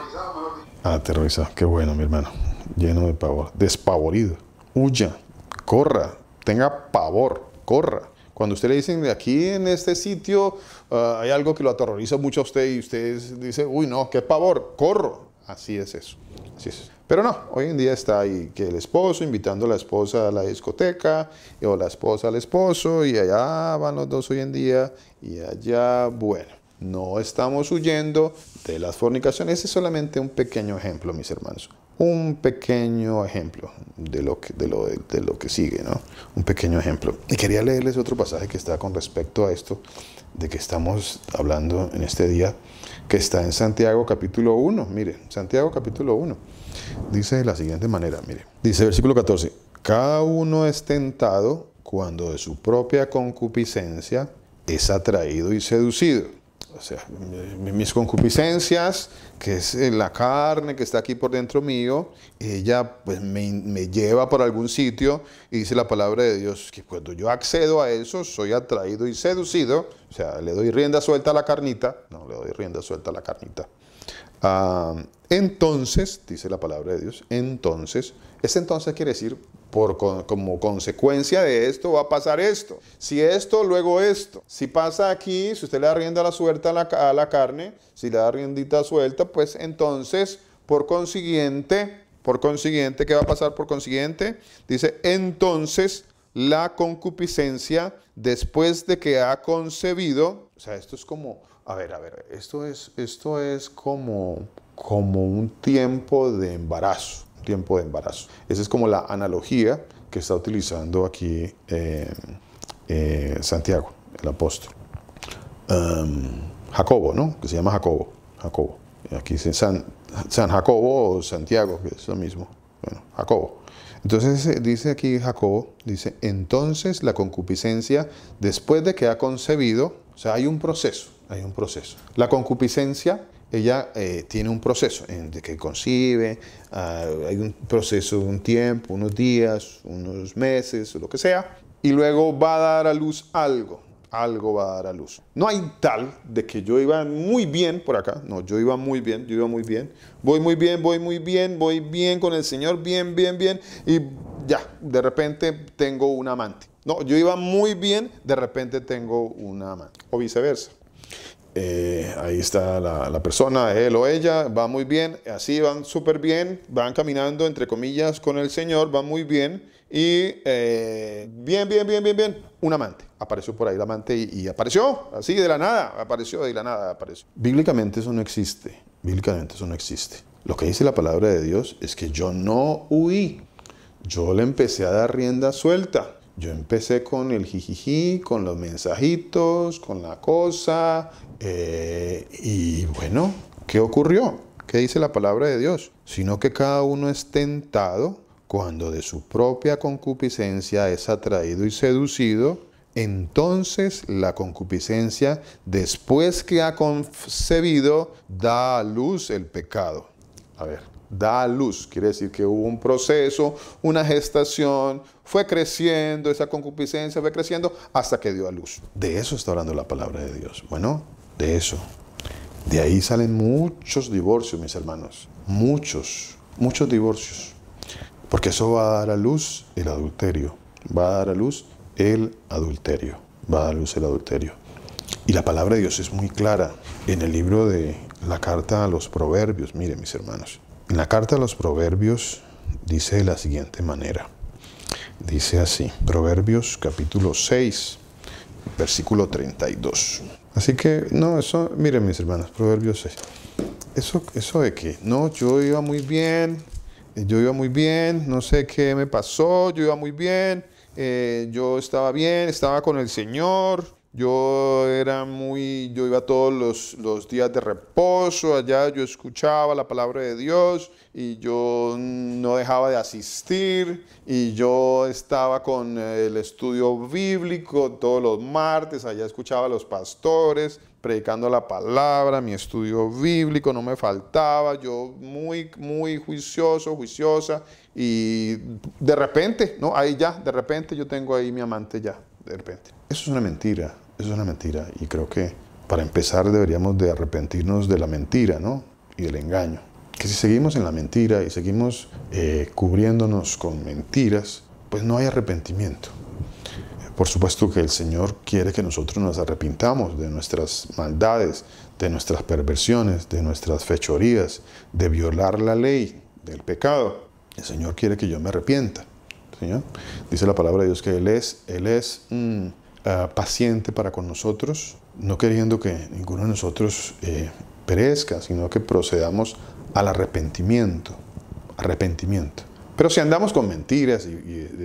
Aterrorizado. Qué bueno, mi hermano. Lleno de pavor. Despavorido. Huya. Corra. Tenga pavor. Corra. Cuando usted le dicen de aquí en este sitio hay algo que lo aterroriza mucho a usted y usted dice, uy, no, qué pavor, corro. Así es eso. Pero no, hoy en día está ahí que el esposo invitando a la esposa a la discoteca o la esposa al esposo y allá van los dos hoy en día y allá, bueno, no estamos huyendo de las fornicaciones. Ese es solamente un pequeño ejemplo, mis hermanos. Un pequeño ejemplo de lo que sigue, ¿no? Un pequeño ejemplo. Y quería leerles otro pasaje que está con respecto a esto de que estamos hablando en este día, que está en Santiago capítulo 1. Mire, Santiago capítulo 1. Dice de la siguiente manera, mire. Dice versículo 14. Cada uno es tentado cuando de su propia concupiscencia es atraído y seducido. O sea, mis concupiscencias, que es la carne que está aquí por dentro mío, ella pues me lleva por algún sitio y dice la palabra de Dios que cuando yo accedo a eso, soy atraído y seducido. O sea, le doy rienda suelta a la carnita. No, le doy rienda suelta a la carnita. Entonces, dice la palabra de Dios, entonces quiere decir, como consecuencia de esto va a pasar esto. Si esto, luego esto. Si pasa aquí, si usted le da rienda suelta a la carne, si le da riendita suelta, pues entonces, por consiguiente, ¿qué va a pasar por consiguiente? Dice, entonces la concupiscencia, después de que ha concebido, o sea, esto es como, esto es como un tiempo de embarazo. Esa es como la analogía que está utilizando aquí Santiago, el apóstol. Jacobo, ¿no? Que se llama Jacobo. Aquí dice San Jacobo o Santiago, que es lo mismo. Bueno, Jacobo. Entonces dice aquí Jacobo, dice, entonces la concupiscencia, después de que ha concebido, o sea, hay un proceso. La concupiscencia, ella tiene un proceso de que concibe, hay un proceso de un tiempo, unos días, unos meses, o lo que sea, y luego va a dar a luz algo va a dar a luz. No hay tal de que yo iba muy bien por acá, no, yo iba muy bien, voy muy bien con el Señor, bien, y ya, de repente tengo un amante. No, yo iba muy bien, de repente tengo un amante, o viceversa. Ahí está la persona, él o ella, va muy bien, así van súper bien, van caminando entre comillas con el Señor, van muy bien y bien, un amante. Apareció por ahí el amante y apareció así de la nada, apareció. Bíblicamente eso no existe, Lo que dice la palabra de Dios es que yo no huí, yo le empecé a dar rienda suelta. Yo empecé con el jijiji, con los mensajitos, con la cosa, y bueno, ¿qué ocurrió? ¿Qué dice la palabra de Dios? Sino que cada uno es tentado cuando de su propia concupiscencia es atraído y seducido. Entonces la concupiscencia, después que ha concebido, da a luz el pecado. Da a luz, quiere decir que hubo un proceso, una gestación, fue creciendo, esa concupiscencia fue creciendo hasta que dio a luz. De eso está hablando la palabra de Dios. Bueno, de eso. De ahí salen muchos divorcios, mis hermanos. Muchos divorcios. Porque eso va a dar a luz el adulterio. Y la palabra de Dios es muy clara en el libro de la carta a los Proverbios. Miren, mis hermanos. En la carta a los Proverbios dice de la siguiente manera. Dice así, Proverbios capítulo 6, versículo 32. Así que, no, eso, miren mis hermanos, Proverbios 6. Eso de que, no, yo iba muy bien, no sé qué me pasó, yo iba muy bien, yo estaba bien, estaba con el Señor, yo iba todos los días de reposo, allá yo escuchaba la palabra de Dios y yo no dejaba de asistir y yo estaba con el estudio bíblico todos los martes, allá escuchaba a los pastores predicando la palabra, mi estudio bíblico no me faltaba, yo muy juiciosa y de repente, no, ahí ya, de repente yo tengo ahí mi amante ya, de repente. Eso es una mentira y creo que para empezar deberíamos de arrepentirnos de la mentira, ¿no? Y del engaño. Que si seguimos en la mentira y seguimos cubriéndonos con mentiras, pues no hay arrepentimiento. Por supuesto que el Señor quiere que nosotros nos arrepintamos de nuestras maldades, de nuestras perversiones, de nuestras fechorías, de violar la ley, del pecado. El Señor quiere que yo me arrepienta. ¿Sí? Dice la palabra de Dios que Él es paciente para con nosotros, no queriendo que ninguno de nosotros perezca, sino que procedamos al arrepentimiento. Pero si andamos con mentiras y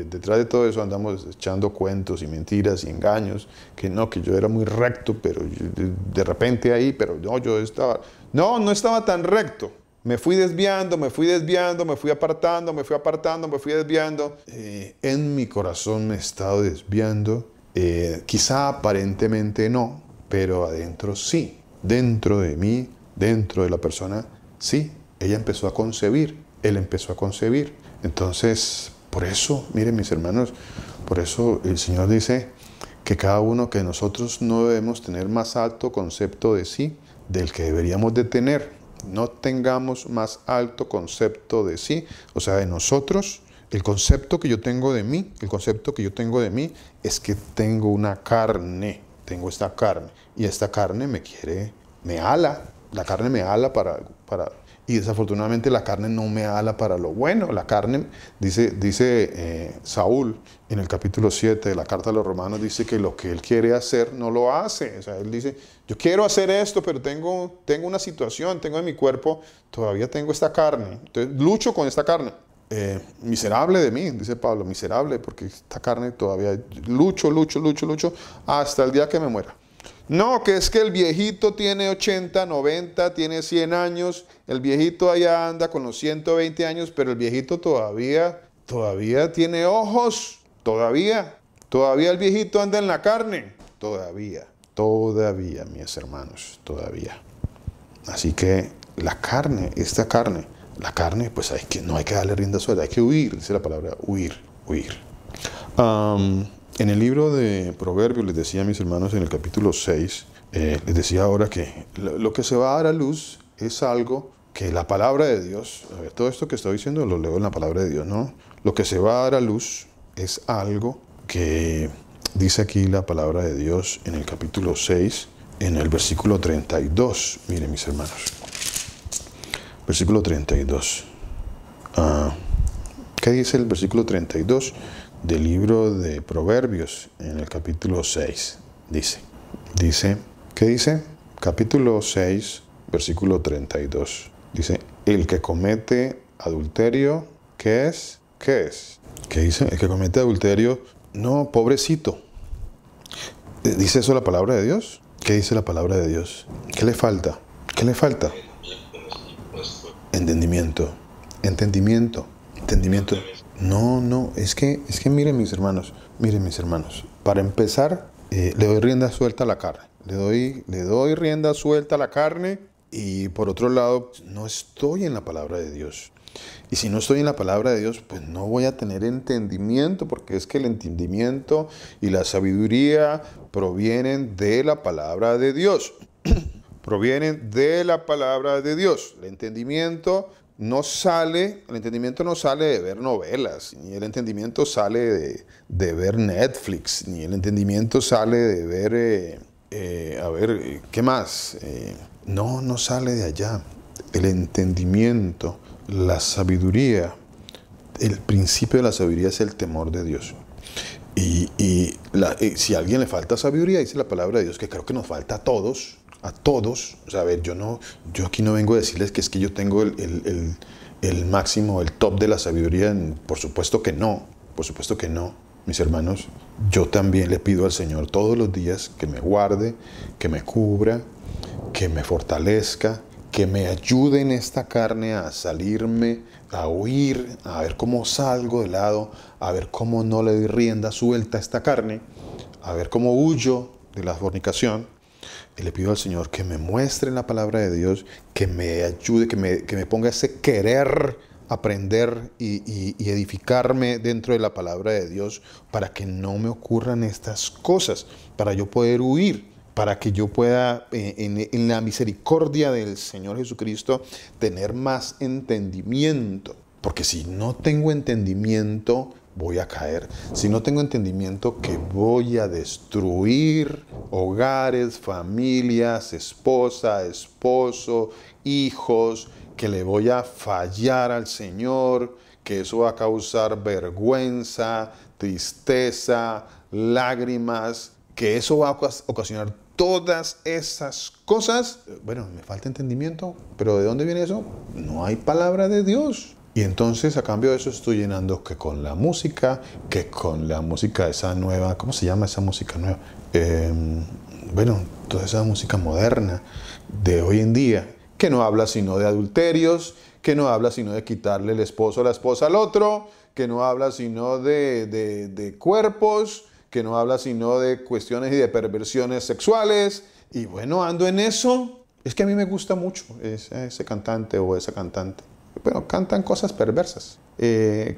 detrás de todo eso andamos echando cuentos y mentiras y engaños, que yo era muy recto, pero de repente ahí, pero no, no estaba tan recto. Me fui desviando, me fui apartando, me fui desviando. En mi corazón me he estado desviando. Quizá aparentemente no, pero adentro sí. Dentro de mí, dentro de la persona, sí. Ella empezó a concebir, él empezó a concebir. Entonces, por eso, miren mis hermanos, por eso el Señor dice que cada uno que nosotros no debemos tener más alto concepto de sí del que deberíamos de tener. No tengamos más alto concepto de sí, o sea, de nosotros. El concepto que yo tengo de mí, es que tengo una carne, tengo esta carne, y esta carne me ala, la carne me ala para y desafortunadamente la carne no me ala para lo bueno. La carne, dice Saúl en el capítulo 7 de la carta a los Romanos, dice que lo que él quiere hacer no lo hace. O sea, él dice, yo quiero hacer esto, pero tengo una situación, tengo en mi cuerpo, todavía tengo esta carne. Entonces lucho con esta carne. Miserable de mí, dice Pablo, miserable, porque esta carne todavía lucho hasta el día que me muera. No, que es que el viejito tiene 80, 90, tiene 100 años, el viejito allá anda con los 120 años, pero el viejito todavía tiene ojos, todavía el viejito anda en la carne, todavía, mis hermanos, todavía. Así que la carne, pues no hay que darle rienda suelta, hay que huir, dice la palabra, huir. En el libro de Proverbios, les decía a mis hermanos en el capítulo 6, les decía ahora que lo que se va a dar a luz es algo que la palabra de Dios, a ver, todo esto que estoy diciendo lo leo en la palabra de Dios, ¿no? Lo que se va a dar a luz es algo que dice aquí la palabra de Dios en el capítulo 6, en el versículo 32. Miren mis hermanos, versículo 32. ¿Qué dice el versículo 32? Del libro de Proverbios, en el capítulo 6, dice, ¿qué dice? Capítulo 6, versículo 32, dice, el que comete adulterio, ¿qué es? ¿Qué dice? El que comete adulterio, no, pobrecito. ¿Dice eso la palabra de Dios? ¿Qué dice la palabra de Dios? ¿Qué le falta? Entendimiento. No, es que miren mis hermanos, para empezar, le doy rienda suelta a la carne, le doy rienda suelta a la carne y por otro lado, no estoy en la palabra de Dios. Y si no estoy en la palabra de Dios, pues no voy a tener entendimiento, porque es que el entendimiento y la sabiduría provienen de la palabra de Dios. El entendimiento no sale de ver novelas, ni el entendimiento sale de ver Netflix, ni el entendimiento sale de ver, ¿qué más? No sale de allá. El entendimiento, la sabiduría, el principio de la sabiduría es el temor de Dios. Y si a alguien le falta sabiduría, dice la palabra de Dios, que creo que nos falta a todos. O sea, a ver, yo aquí no vengo a decirles que es que yo tengo el máximo, el top de la sabiduría. Por supuesto que no, mis hermanos. Yo también le pido al Señor todos los días que me guarde, que me cubra, que me fortalezca, que me ayude en esta carne a salirme, a huir, a ver cómo salgo de lado, a ver cómo no le doy rienda suelta a esta carne, a ver cómo huyo de la fornicación. Y le pido al Señor que me muestre en la palabra de Dios, que me ayude, que me ponga ese querer aprender y edificarme dentro de la palabra de Dios, para que no me ocurran estas cosas, para yo poder huir, para que yo pueda, en la misericordia del Señor Jesucristo, tener más entendimiento. Porque si no tengo entendimiento, voy a caer. Si no tengo entendimiento, que voy a destruir hogares, familias, esposa, esposo, hijos, que le voy a fallar al Señor, que eso va a causar vergüenza, tristeza, lágrimas, que eso va a ocasionar todas esas cosas. Bueno, me falta entendimiento, pero ¿de dónde viene eso? No hay palabra de Dios. Y entonces, a cambio de eso, estoy llenando que con la música esa nueva, ¿cómo se llama esa música nueva? Bueno, toda esa música moderna de hoy en día, que no habla sino de adulterios, que no habla sino de quitarle el esposo o la esposa al otro, que no habla sino de cuerpos, que no habla sino de cuestiones y de perversiones sexuales. Y bueno, ando en eso. Es que a mí me gusta mucho ese cantante o esa cantante. Bueno, cantan cosas perversas,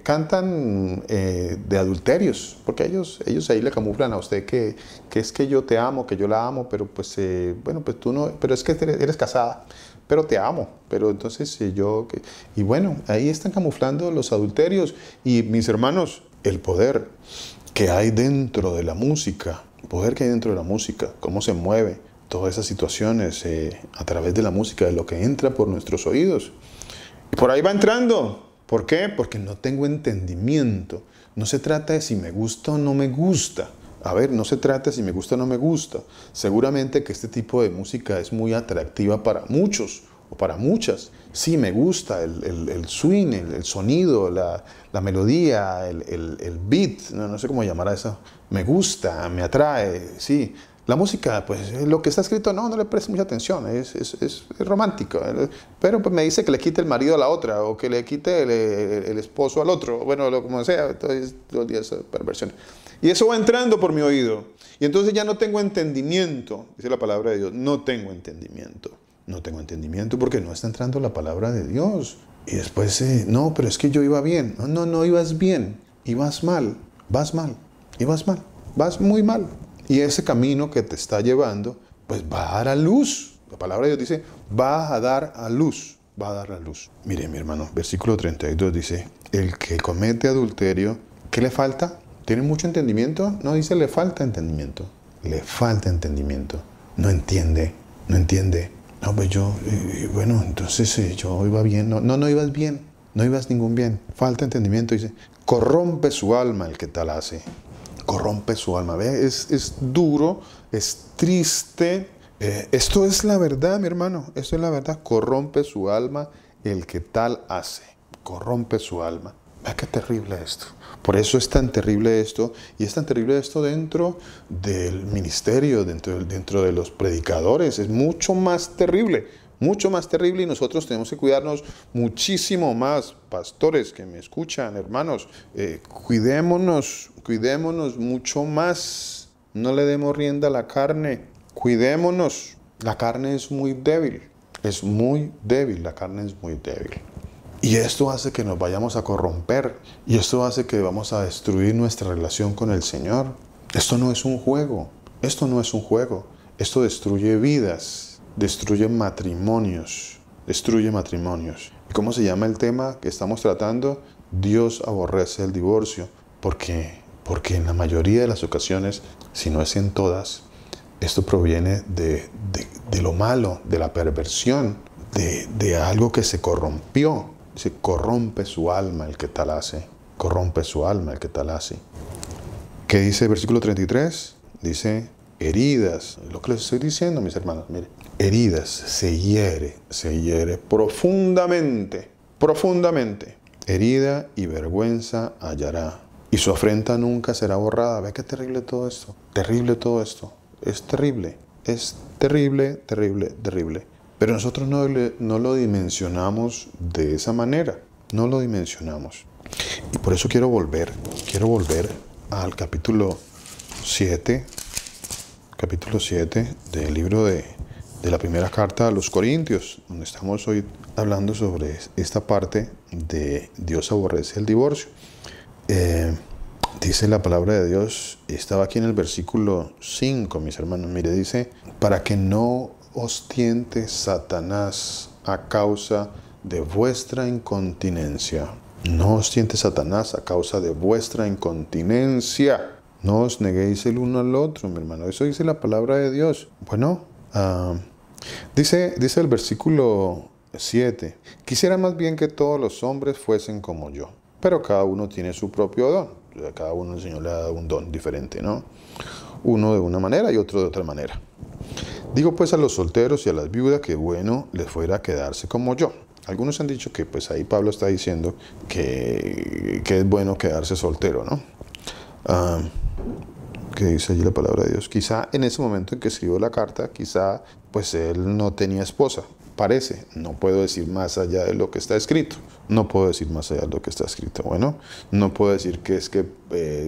cantan de adulterios, porque ellos ahí le camuflan a usted que es que yo te amo, que yo la amo, pero pues, bueno, pues tú no, pero es que eres casada, pero te amo, pero entonces y bueno, ahí están camuflando los adulterios. Y mis hermanos, el poder que hay dentro de la música, cómo se mueve todas esas situaciones a través de la música, de lo que entra por nuestros oídos. Y por ahí va entrando. ¿Por qué? Porque no tengo entendimiento. No se trata de si me gusta o no me gusta. A ver, no se trata de si me gusta o no me gusta. Seguramente que este tipo de música es muy atractiva para muchos o para muchas. Sí, me gusta el swing, el sonido, la melodía, el beat, no sé cómo llamar a eso. Me gusta, me atrae, sí. La música, pues lo que está escrito, no le prestes mucha atención, es romántico. Pero pues me dice que le quite el marido a la otra, o que le quite el esposo al otro, bueno, como sea, entonces todos los días perversiones. Y eso va entrando por mi oído. Y entonces ya no tengo entendimiento, dice la palabra de Dios, no tengo entendimiento. No tengo entendimiento porque no está entrando la palabra de Dios. Y después, no, pero es que yo iba bien. No ibas bien, ibas mal, vas muy mal. Y ese camino que te está llevando, pues va a dar a luz. La palabra de Dios dice, va a dar a luz. Mire, mi hermano, versículo 32 dice, el que comete adulterio, ¿qué le falta? ¿Tiene mucho entendimiento? No, dice, le falta entendimiento. No entiende. No, pues bueno, entonces yo iba bien. No ibas bien. No ibas ningún bien. Falta entendimiento. Dice, corrompe su alma el que tal hace. Corrompe su alma. ¿Ve? Es duro, es triste. Esto es la verdad, mi hermano. Esto es la verdad. Corrompe su alma el que tal hace. Corrompe su alma. Vea qué terrible esto. Por eso es tan terrible esto. Y es tan terrible esto dentro del ministerio, dentro de los predicadores. Es mucho más terrible. Y nosotros tenemos que cuidarnos muchísimo más. Pastores que me escuchan, hermanos, cuidémonos mucho más. No le demos rienda a la carne. Cuidémonos. La carne es muy débil. La carne es muy débil. Y esto hace que nos vayamos a corromper. Y esto hace que vamos a destruir nuestra relación con el Señor. Esto no es un juego. Esto destruye vidas. Destruye matrimonios. ¿Y cómo se llama el tema que estamos tratando? Dios aborrece el divorcio. Porque en la mayoría de las ocasiones, si no es en todas, esto proviene de lo malo, de la perversión, de algo que se corrompió. Se corrompe su alma el que tal hace. ¿Qué dice el versículo 33? Dice, heridas. Lo que les estoy diciendo, mis hermanos, mire. Heridas, se hiere profundamente, profundamente. Herida y vergüenza hallará. Y su afrenta nunca será borrada. ¿Ve qué terrible todo esto? Terrible todo esto. Es terrible. Es terrible, terrible, terrible. Pero nosotros no lo dimensionamos de esa manera. No lo dimensionamos. Y por eso quiero volver al capítulo 7. Capítulo 7 del libro de la primera carta a los Corintios, donde estamos hoy hablando sobre esta parte de Dios aborrece el divorcio. Dice la palabra de Dios, estaba aquí en el versículo 5, mis hermanos, mire, dice, para que no os tiente Satanás a causa de vuestra incontinencia. No os tiente Satanás a causa de vuestra incontinencia. No os neguéis el uno al otro, mi hermano. Eso dice la palabra de Dios. Bueno, dice el versículo 7. Quisiera más bien que todos los hombres fuesen como yo. Pero cada uno tiene su propio don. Cada uno el Señor le ha dado un don diferente, ¿no? Uno de una manera y otro de otra manera. Digo pues a los solteros y a las viudas que bueno les fuera quedarse como yo. Algunos han dicho que pues ahí Pablo está diciendo que es bueno quedarse soltero, ¿no? ¿Qué dice allí la palabra de Dios? Quizá en ese momento en que escribió la carta, quizá pues él no tenía esposa. Parece, no puedo decir más allá de lo que está escrito. No puedo decir más allá de lo que está escrito. Bueno, no puedo decir que es que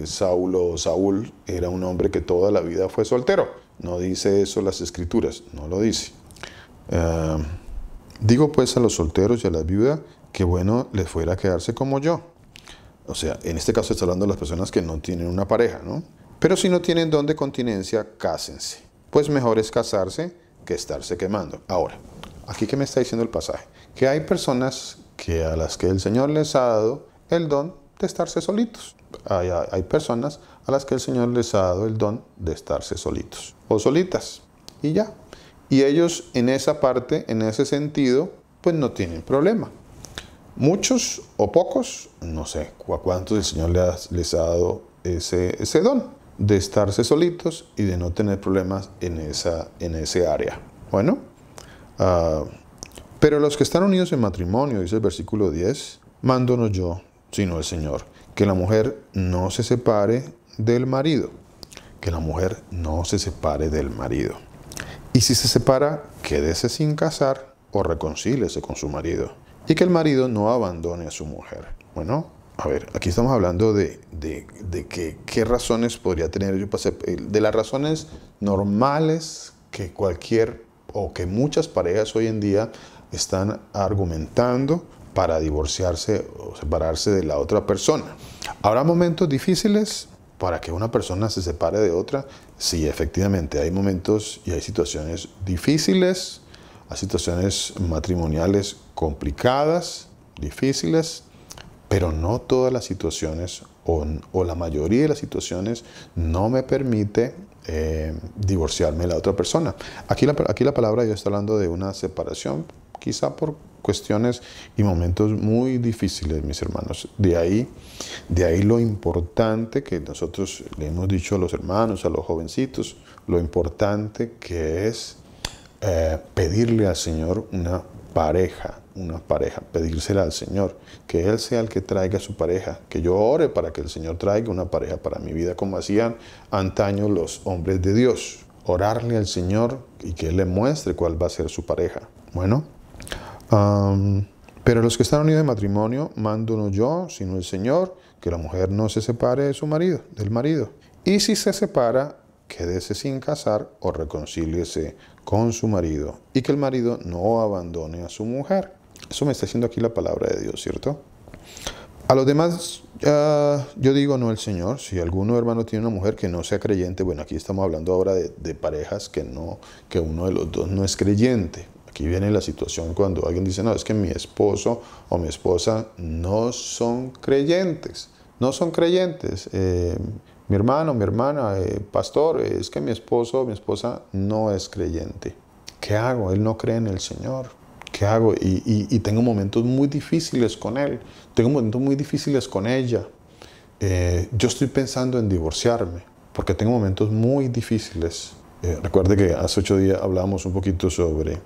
Saúl era un hombre que toda la vida fue soltero. No dice eso las escrituras, no lo dice. Digo pues a los solteros y a las viudas que bueno les fuera a quedarse como yo. O sea, en este caso está hablando de las personas que no tienen una pareja, ¿no? Pero si no tienen don de continencia, cásense. Pues mejor es casarse que estarse quemando. Ahora, aquí que me está diciendo el pasaje, que hay personas a las que el Señor les ha dado el don de estarse solitos. Hay personas a las que el Señor les ha dado el don de estarse solitos o solitas. Y ya. Y ellos en esa parte, en ese sentido, pues no tienen problema. Muchos o pocos, no sé a cuántos el Señor les ha dado ese don de estarse solitos y de no tener problemas en ese área. Bueno, pero los que están unidos en matrimonio, dice el versículo 10, mando no yo, sino el Señor, que la mujer no se separe del marido. Que la mujer no se separe del marido. Y si se separa, quédese sin casar o reconcíliese con su marido. Y que el marido no abandone a su mujer. Bueno, a ver, aquí estamos hablando de qué razones podría tener yo, de las razones normales que que muchas parejas hoy en día están argumentando para divorciarse o separarse de la otra persona. ¿Habrá momentos difíciles para que una persona se separe de otra? Sí, efectivamente, hay momentos y hay situaciones difíciles, hay situaciones matrimoniales complicadas, difíciles, pero no todas las situaciones o la mayoría de las situaciones no me permite divorciarme de la otra persona. Aquí la palabra de Dios está hablando de una separación, quizá por cuestiones y momentos muy difíciles, mis hermanos. De ahí lo importante que nosotros le hemos dicho a los hermanos, a los jovencitos, lo importante que es pedirle al Señor una pareja, pedírsela al Señor, que Él sea el que traiga su pareja, que yo ore para que el Señor traiga una pareja para mi vida, como hacían antaño los hombres de Dios, orarle al Señor y que Él le muestre cuál va a ser su pareja. Bueno, pero los que están unidos en matrimonio, mando no yo, sino el Señor, que la mujer no se separe de del marido. Y si se separa, quédese sin casar o reconcíliese con su marido. Y que el marido no abandone a su mujer. Eso me está diciendo aquí la palabra de Dios, ¿cierto? A los demás, yo digo no el Señor. Si alguno hermano tiene una mujer que no sea creyente, bueno, aquí estamos hablando ahora de parejas que uno de los dos no es creyente. Aquí viene la situación cuando alguien dice, no, es que mi esposo o mi esposa no son creyentes. No son creyentes. Mi hermano, mi hermana, pastor, es que mi esposo o mi esposa no es creyente. ¿Qué hago? Él no cree en el Señor. ¿Qué hago? Y tengo momentos muy difíciles con él. Tengo momentos muy difíciles con ella. yo estoy pensando en divorciarme porque tengo momentos muy difíciles. Recuerde que hace 8 días hablábamos un poquito sobre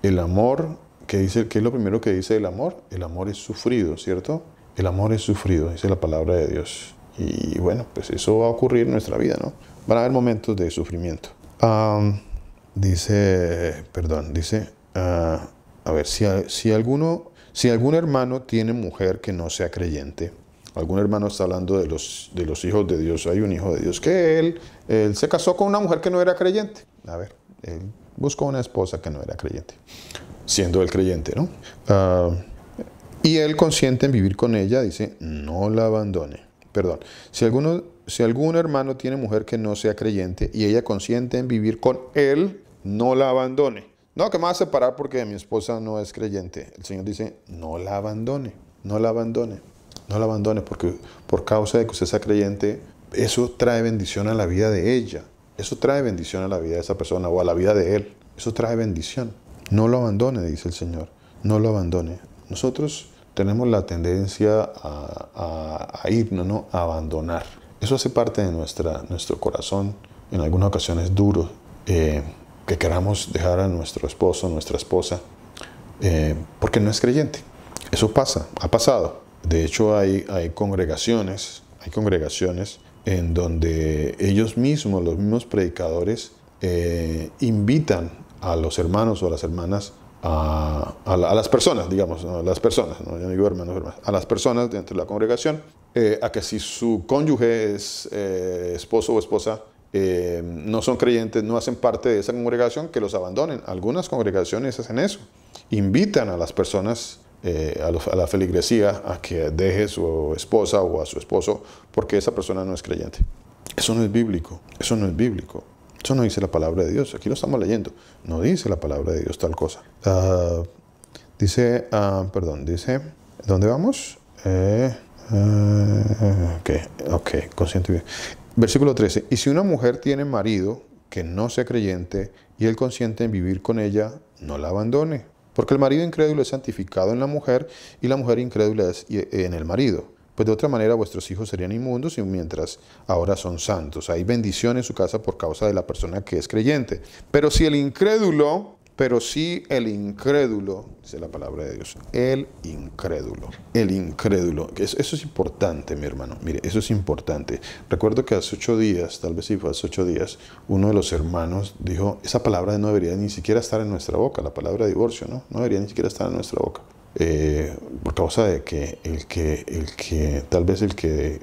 el amor, ¿qué es lo primero que dice el amor? El amor es sufrido, ¿cierto? El amor es sufrido, dice la palabra de Dios. Y bueno, pues eso va a ocurrir en nuestra vida, ¿no? Van a haber momentos de sufrimiento. Dice, a ver, si algún hermano tiene mujer que no sea creyente, algún hermano está hablando de los hijos de Dios. Hay un hijo de Dios que él se casó con una mujer que no era creyente. A ver, él buscó una esposa que no era creyente, siendo él creyente, ¿no? Y él consiente en vivir con ella, dice, no la abandone. Perdón, si algún hermano tiene mujer que no sea creyente y ella consiente en vivir con él, no la abandone. No, que me va a separar porque mi esposa no es creyente. El Señor dice, no la abandone, no la abandone. No la abandone porque por causa de que usted sea creyente, eso trae bendición a la vida de ella. Eso trae bendición a la vida de esa persona o a la vida de él. Eso trae bendición. No lo abandone, dice el Señor. No lo abandone. Nosotros tenemos la tendencia a irnos, ¿no? A abandonar. Eso hace parte de nuestro corazón, en algunas ocasiones duro, que queramos dejar a nuestro esposo, nuestra esposa, porque no es creyente. Eso pasa, ha pasado. De hecho, hay congregaciones en donde ellos mismos, los mismos predicadores, invitan a los hermanos o a las hermanas, a las personas, digamos, a las personas, no, yo no digo hermanos, a las personas dentro de la congregación, a que si su cónyuge es esposo o esposa, no son creyentes, no hacen parte de esa congregación, que los abandonen. Algunas congregaciones hacen eso, invitan a las personas, a la feligresía, a que deje su esposa o a su esposo porque esa persona no es creyente. Eso no es bíblico, eso no es bíblico. Eso no dice la palabra de Dios. Aquí lo estamos leyendo. No dice la palabra de Dios tal cosa. Dice, ¿dónde vamos? Ok, consciente bien. Versículo 13. Y si una mujer tiene marido que no sea creyente y él consiente en vivir con ella, no la abandone. Porque el marido incrédulo es santificado en la mujer y la mujer incrédula es en el marido. Pues de otra manera vuestros hijos serían inmundos y mientras ahora son santos. Hay bendición en su casa por causa de la persona que es creyente. Pero si el incrédulo, dice la palabra de Dios, el incrédulo. Eso es importante, mi hermano. Mire, eso es importante. Recuerdo que hace 8 días, tal vez sí fue hace 8 días, uno de los hermanos dijo, esa palabra no debería ni siquiera estar en nuestra boca, la palabra divorcio, ¿no? No debería ni siquiera estar en nuestra boca. Por causa de que tal vez el que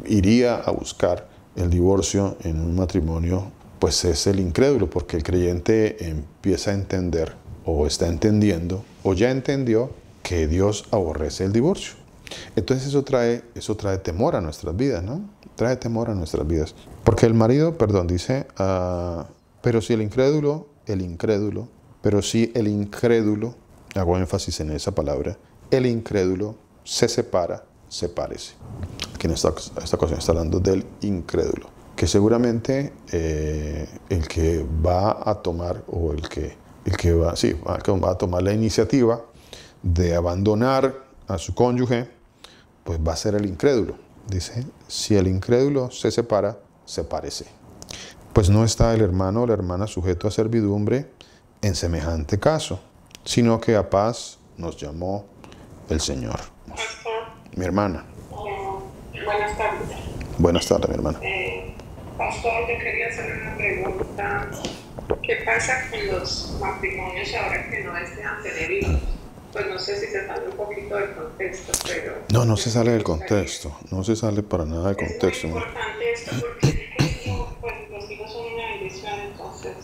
iría a buscar el divorcio en un matrimonio, pues es el incrédulo, porque el creyente empieza a entender, o está entendiendo, o ya entendió que Dios aborrece el divorcio. Entonces eso trae temor a nuestras vidas, ¿no? Trae temor a nuestras vidas. Porque el marido, dice, pero si el incrédulo, hago énfasis en esa palabra, el incrédulo se separa, sepárese. Aquí en esta ocasión está hablando del incrédulo, que seguramente el que va a tomar, o el que va a tomar la iniciativa de abandonar a su cónyuge, pues va a ser el incrédulo. Dice, si el incrédulo se separa, sepárese. Pues no está el hermano o la hermana sujeto a servidumbre en semejante caso, sino que a paz nos llamó el Señor. Pastor, Mi hermana. buenas tardes. Buenas tardes, mi hermana. Pastor, yo quería hacer una pregunta. ¿Qué pasa con los matrimonios ahora que no desean tener hijos? Pues no sé si se sale un poquito del contexto, pero... No se sale del contexto. No se sale para nada del contexto. Es muy importante esto porque pues, los hijos son una bendición, entonces...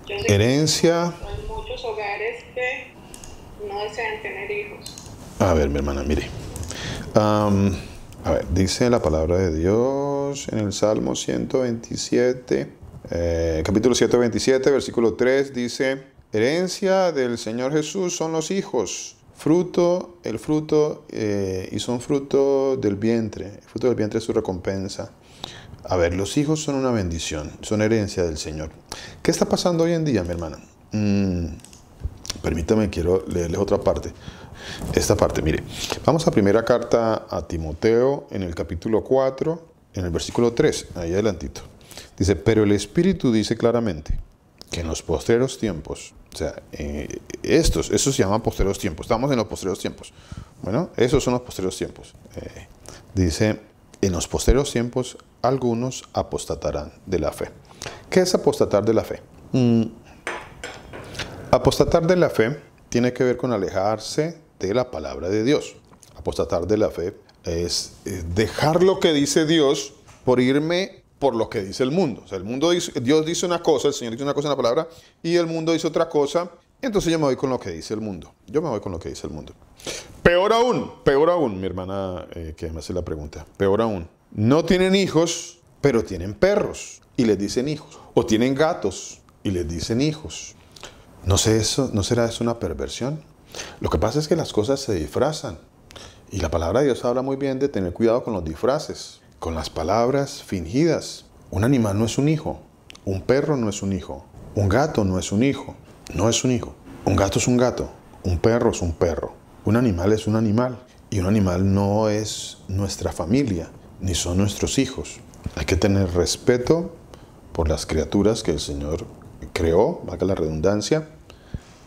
Yo sé Herencia. Que hay muchos hogares que no desean tener hijos. A ver, mi hermana, mire. A ver, dice la palabra de Dios en el Salmo 127, capítulo 127, versículo 3, dice, herencia del Señor Jesús son los hijos, y son fruto del vientre. El fruto del vientre es su recompensa. A ver, los hijos son una bendición, son herencia del Señor. ¿Qué está pasando hoy en día, mi hermana? Permítame, quiero leerles otra parte. esta parte. Mire, vamos a primera carta a Timoteo en el capítulo 4, en el versículo 3, ahí adelantito. Dice, pero el Espíritu dice claramente que en los postreros tiempos, o sea, eso se llama postreros tiempos, estamos en los postreros tiempos. Bueno, esos son los postreros tiempos. Dice, en los postreros tiempos algunos apostatarán de la fe. ¿Qué es apostatar de la fe? Apostatar de la fe tiene que ver con alejarse de la palabra de Dios. Apostatar de la fe es dejar lo que dice Dios por irme por lo que dice el mundo. O sea, el mundo dice, Dios dice una cosa, el Señor dice una cosa en la palabra, y el mundo dice otra cosa, entonces yo me voy con lo que dice el mundo. Yo me voy con lo que dice el mundo. Peor aún, mi hermana que me hace la pregunta, peor aún, no tienen hijos, pero tienen perros, y les dicen hijos. O tienen gatos, y les dicen hijos. ¿No será eso una perversión? Lo que pasa es que las cosas se disfrazan. Y la palabra de Dios habla muy bien de tener cuidado con los disfraces, con las palabras fingidas. Un animal no es un hijo, un perro no es un hijo, un gato no es un hijo, no es un hijo. Un gato es un gato, un perro es un perro, un animal es un animal. Y un animal no es nuestra familia, ni son nuestros hijos. Hay que tener respeto por las criaturas que el Señor creó, valga la redundancia,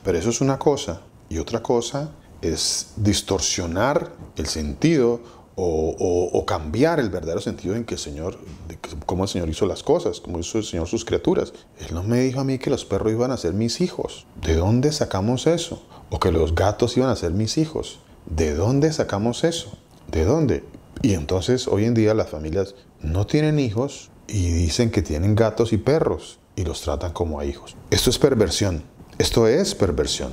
pero eso es una cosa. Y otra cosa es distorsionar el sentido o cambiar el verdadero sentido en que el Señor, cómo el Señor hizo las cosas, cómo hizo el Señor sus criaturas. Él no me dijo a mí que los perros iban a ser mis hijos. ¿De dónde sacamos eso? O que los gatos iban a ser mis hijos. ¿De dónde sacamos eso? ¿De dónde? Y entonces hoy en día las familias no tienen hijos y dicen que tienen gatos y perros y los tratan como a hijos. Esto es perversión. Esto es perversión.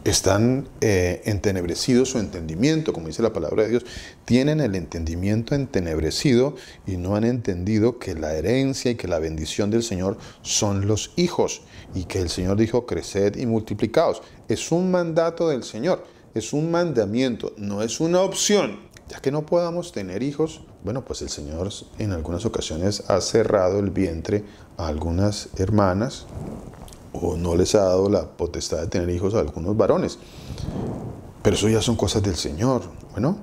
Están entenebrecidos su entendimiento, como dice la palabra de Dios. Tienen el entendimiento entenebrecido y no han entendido que la herencia y que la bendición del Señor son los hijos. Y que el Señor dijo, creced y multiplicaos. Es un mandato del Señor, es un mandamiento, no es una opción. Ya que no podamos tener hijos, bueno, pues el Señor en algunas ocasiones ha cerrado el vientre a algunas hermanas, o no les ha dado la potestad de tener hijos a algunos varones. Pero eso ya son cosas del Señor, bueno.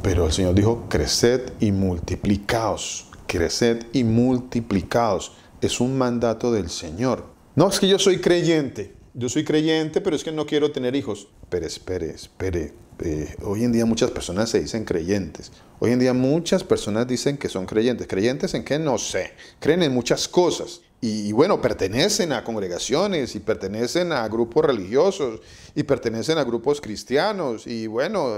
Pero el Señor dijo, creced y multiplicaos. Creced y multiplicaos. Es un mandato del Señor. No, es que yo soy creyente, pero es que no quiero tener hijos. Pero espere. Hoy en día muchas personas se dicen creyentes. Hoy en día muchas personas dicen que son creyentes. ¿Creyentes en qué? No sé. Creen en muchas cosas. Y bueno, pertenecen a congregaciones y pertenecen a grupos religiosos y pertenecen a grupos cristianos y bueno,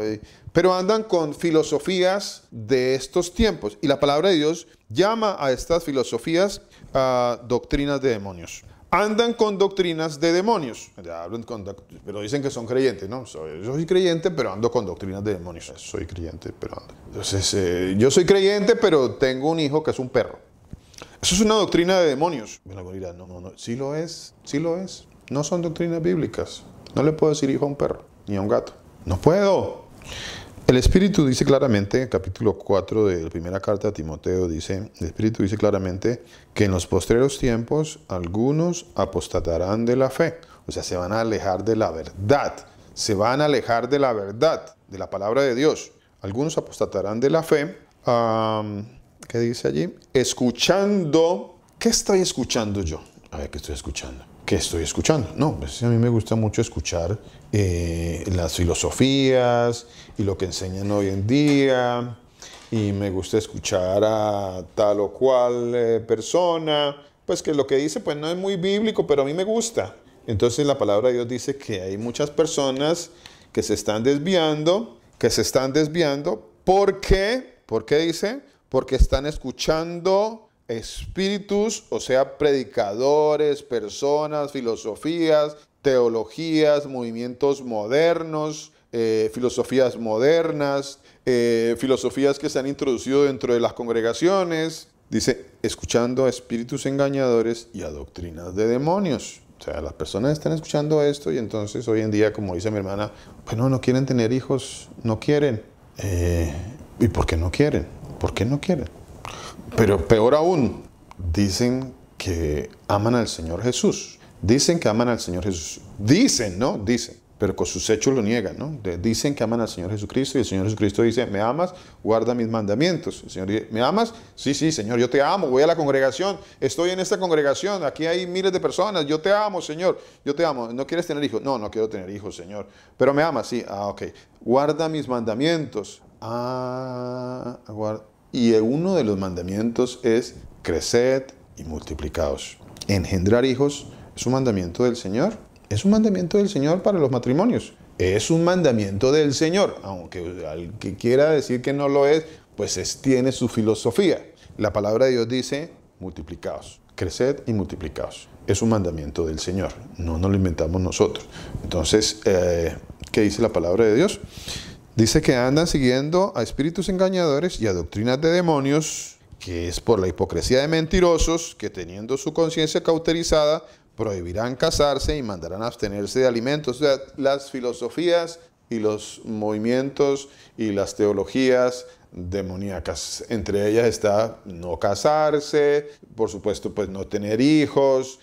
pero andan con filosofías de estos tiempos. Y la palabra de Dios llama a estas filosofías doctrinas de demonios. Andan con doctrinas de demonios. Pero dicen que son creyentes, ¿no? Yo soy creyente, pero ando con doctrinas de demonios. Soy creyente, pero ando. Entonces, yo soy creyente, pero tengo un hijo que es un perro. Eso es una doctrina de demonios. Bueno, dirá, no, sí lo es. No son doctrinas bíblicas. No le puedo decir hijo a un perro, ni a un gato. No puedo. El Espíritu dice claramente, en el capítulo 4 de la primera carta a Timoteo, el Espíritu dice claramente que en los postreros tiempos algunos apostatarán de la fe. O sea, se van a alejar de la verdad. Se van a alejar de la verdad, de la palabra de Dios. Algunos apostatarán de la fe. ¿Qué dice allí? Escuchando. ¿Qué estoy escuchando yo? A ver, ¿qué estoy escuchando? ¿Qué estoy escuchando? No, pues a mí me gusta mucho escuchar las filosofías y lo que enseñan hoy en día. Y me gusta escuchar a tal o cual persona. Pues que lo que dice pues no es muy bíblico, pero a mí me gusta. Entonces la palabra de Dios dice que hay muchas personas que se están desviando. ¿Por qué? ¿Por qué dice? Porque están escuchando espíritus, o sea, predicadores, personas, filosofías, teologías, movimientos modernos, filosofías modernas, filosofías que se han introducido dentro de las congregaciones. Dice, escuchando a espíritus engañadores y a doctrinas de demonios. O sea, las personas están escuchando esto y entonces hoy en día, como dice mi hermana, bueno, no quieren tener hijos, no quieren. ¿Y por qué no quieren? ¿Por qué no quieren? Pero peor aún, dicen que aman al Señor Jesús. Dicen que aman al Señor Jesús. Dicen, ¿no? Dicen. pero con sus hechos lo niegan, ¿no? Dicen que aman al Señor Jesucristo y el Señor Jesucristo dice, ¿me amas? Guarda mis mandamientos. El Señor dice, ¿me amas? Sí, sí, Señor, yo te amo, voy a la congregación, estoy en esta congregación, aquí hay miles de personas, yo te amo, Señor, yo te amo. ¿No quieres tener hijos? No, no quiero tener hijos, Señor. Pero me amas, sí, ok. Guarda mis mandamientos. Y uno de los mandamientos es creced y multiplicaos. Engendrar hijos es un mandamiento del Señor. Es un mandamiento del Señor para los matrimonios. Es un mandamiento del Señor. Aunque al que quiera decir que no lo es, pues tiene su filosofía. La palabra de Dios dice, multiplicaos. Creced y multiplicaos. Es un mandamiento del Señor. No nos lo inventamos nosotros. Entonces, ¿qué dice la palabra de Dios? Dice que andan siguiendo a espíritus engañadores y a doctrinas de demonios, que es por la hipocresía de mentirosos, que teniendo su conciencia cauterizada, prohibirán casarse y mandarán abstenerse de alimentos. O sea, las filosofías y los movimientos y las teologías demoníacas. Entre ellas está no casarse, por supuesto, pues no tener hijos,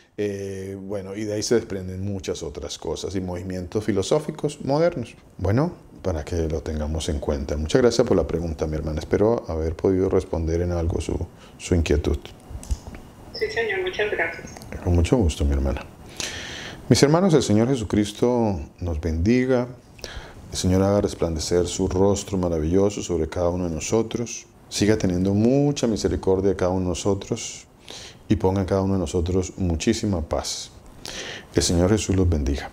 bueno, y de ahí se desprenden muchas otras cosas y movimientos filosóficos modernos. Bueno, para que lo tengamos en cuenta. Muchas gracias por la pregunta, mi hermana. Espero haber podido responder en algo su inquietud. Sí, señor, muchas gracias. Con mucho gusto, mi hermana. Mis hermanos, el Señor Jesucristo nos bendiga. El Señor haga resplandecer su rostro maravilloso sobre cada uno de nosotros. Siga teniendo mucha misericordia de cada uno de nosotros y ponga en cada uno de nosotros muchísima paz. El Señor Jesús los bendiga.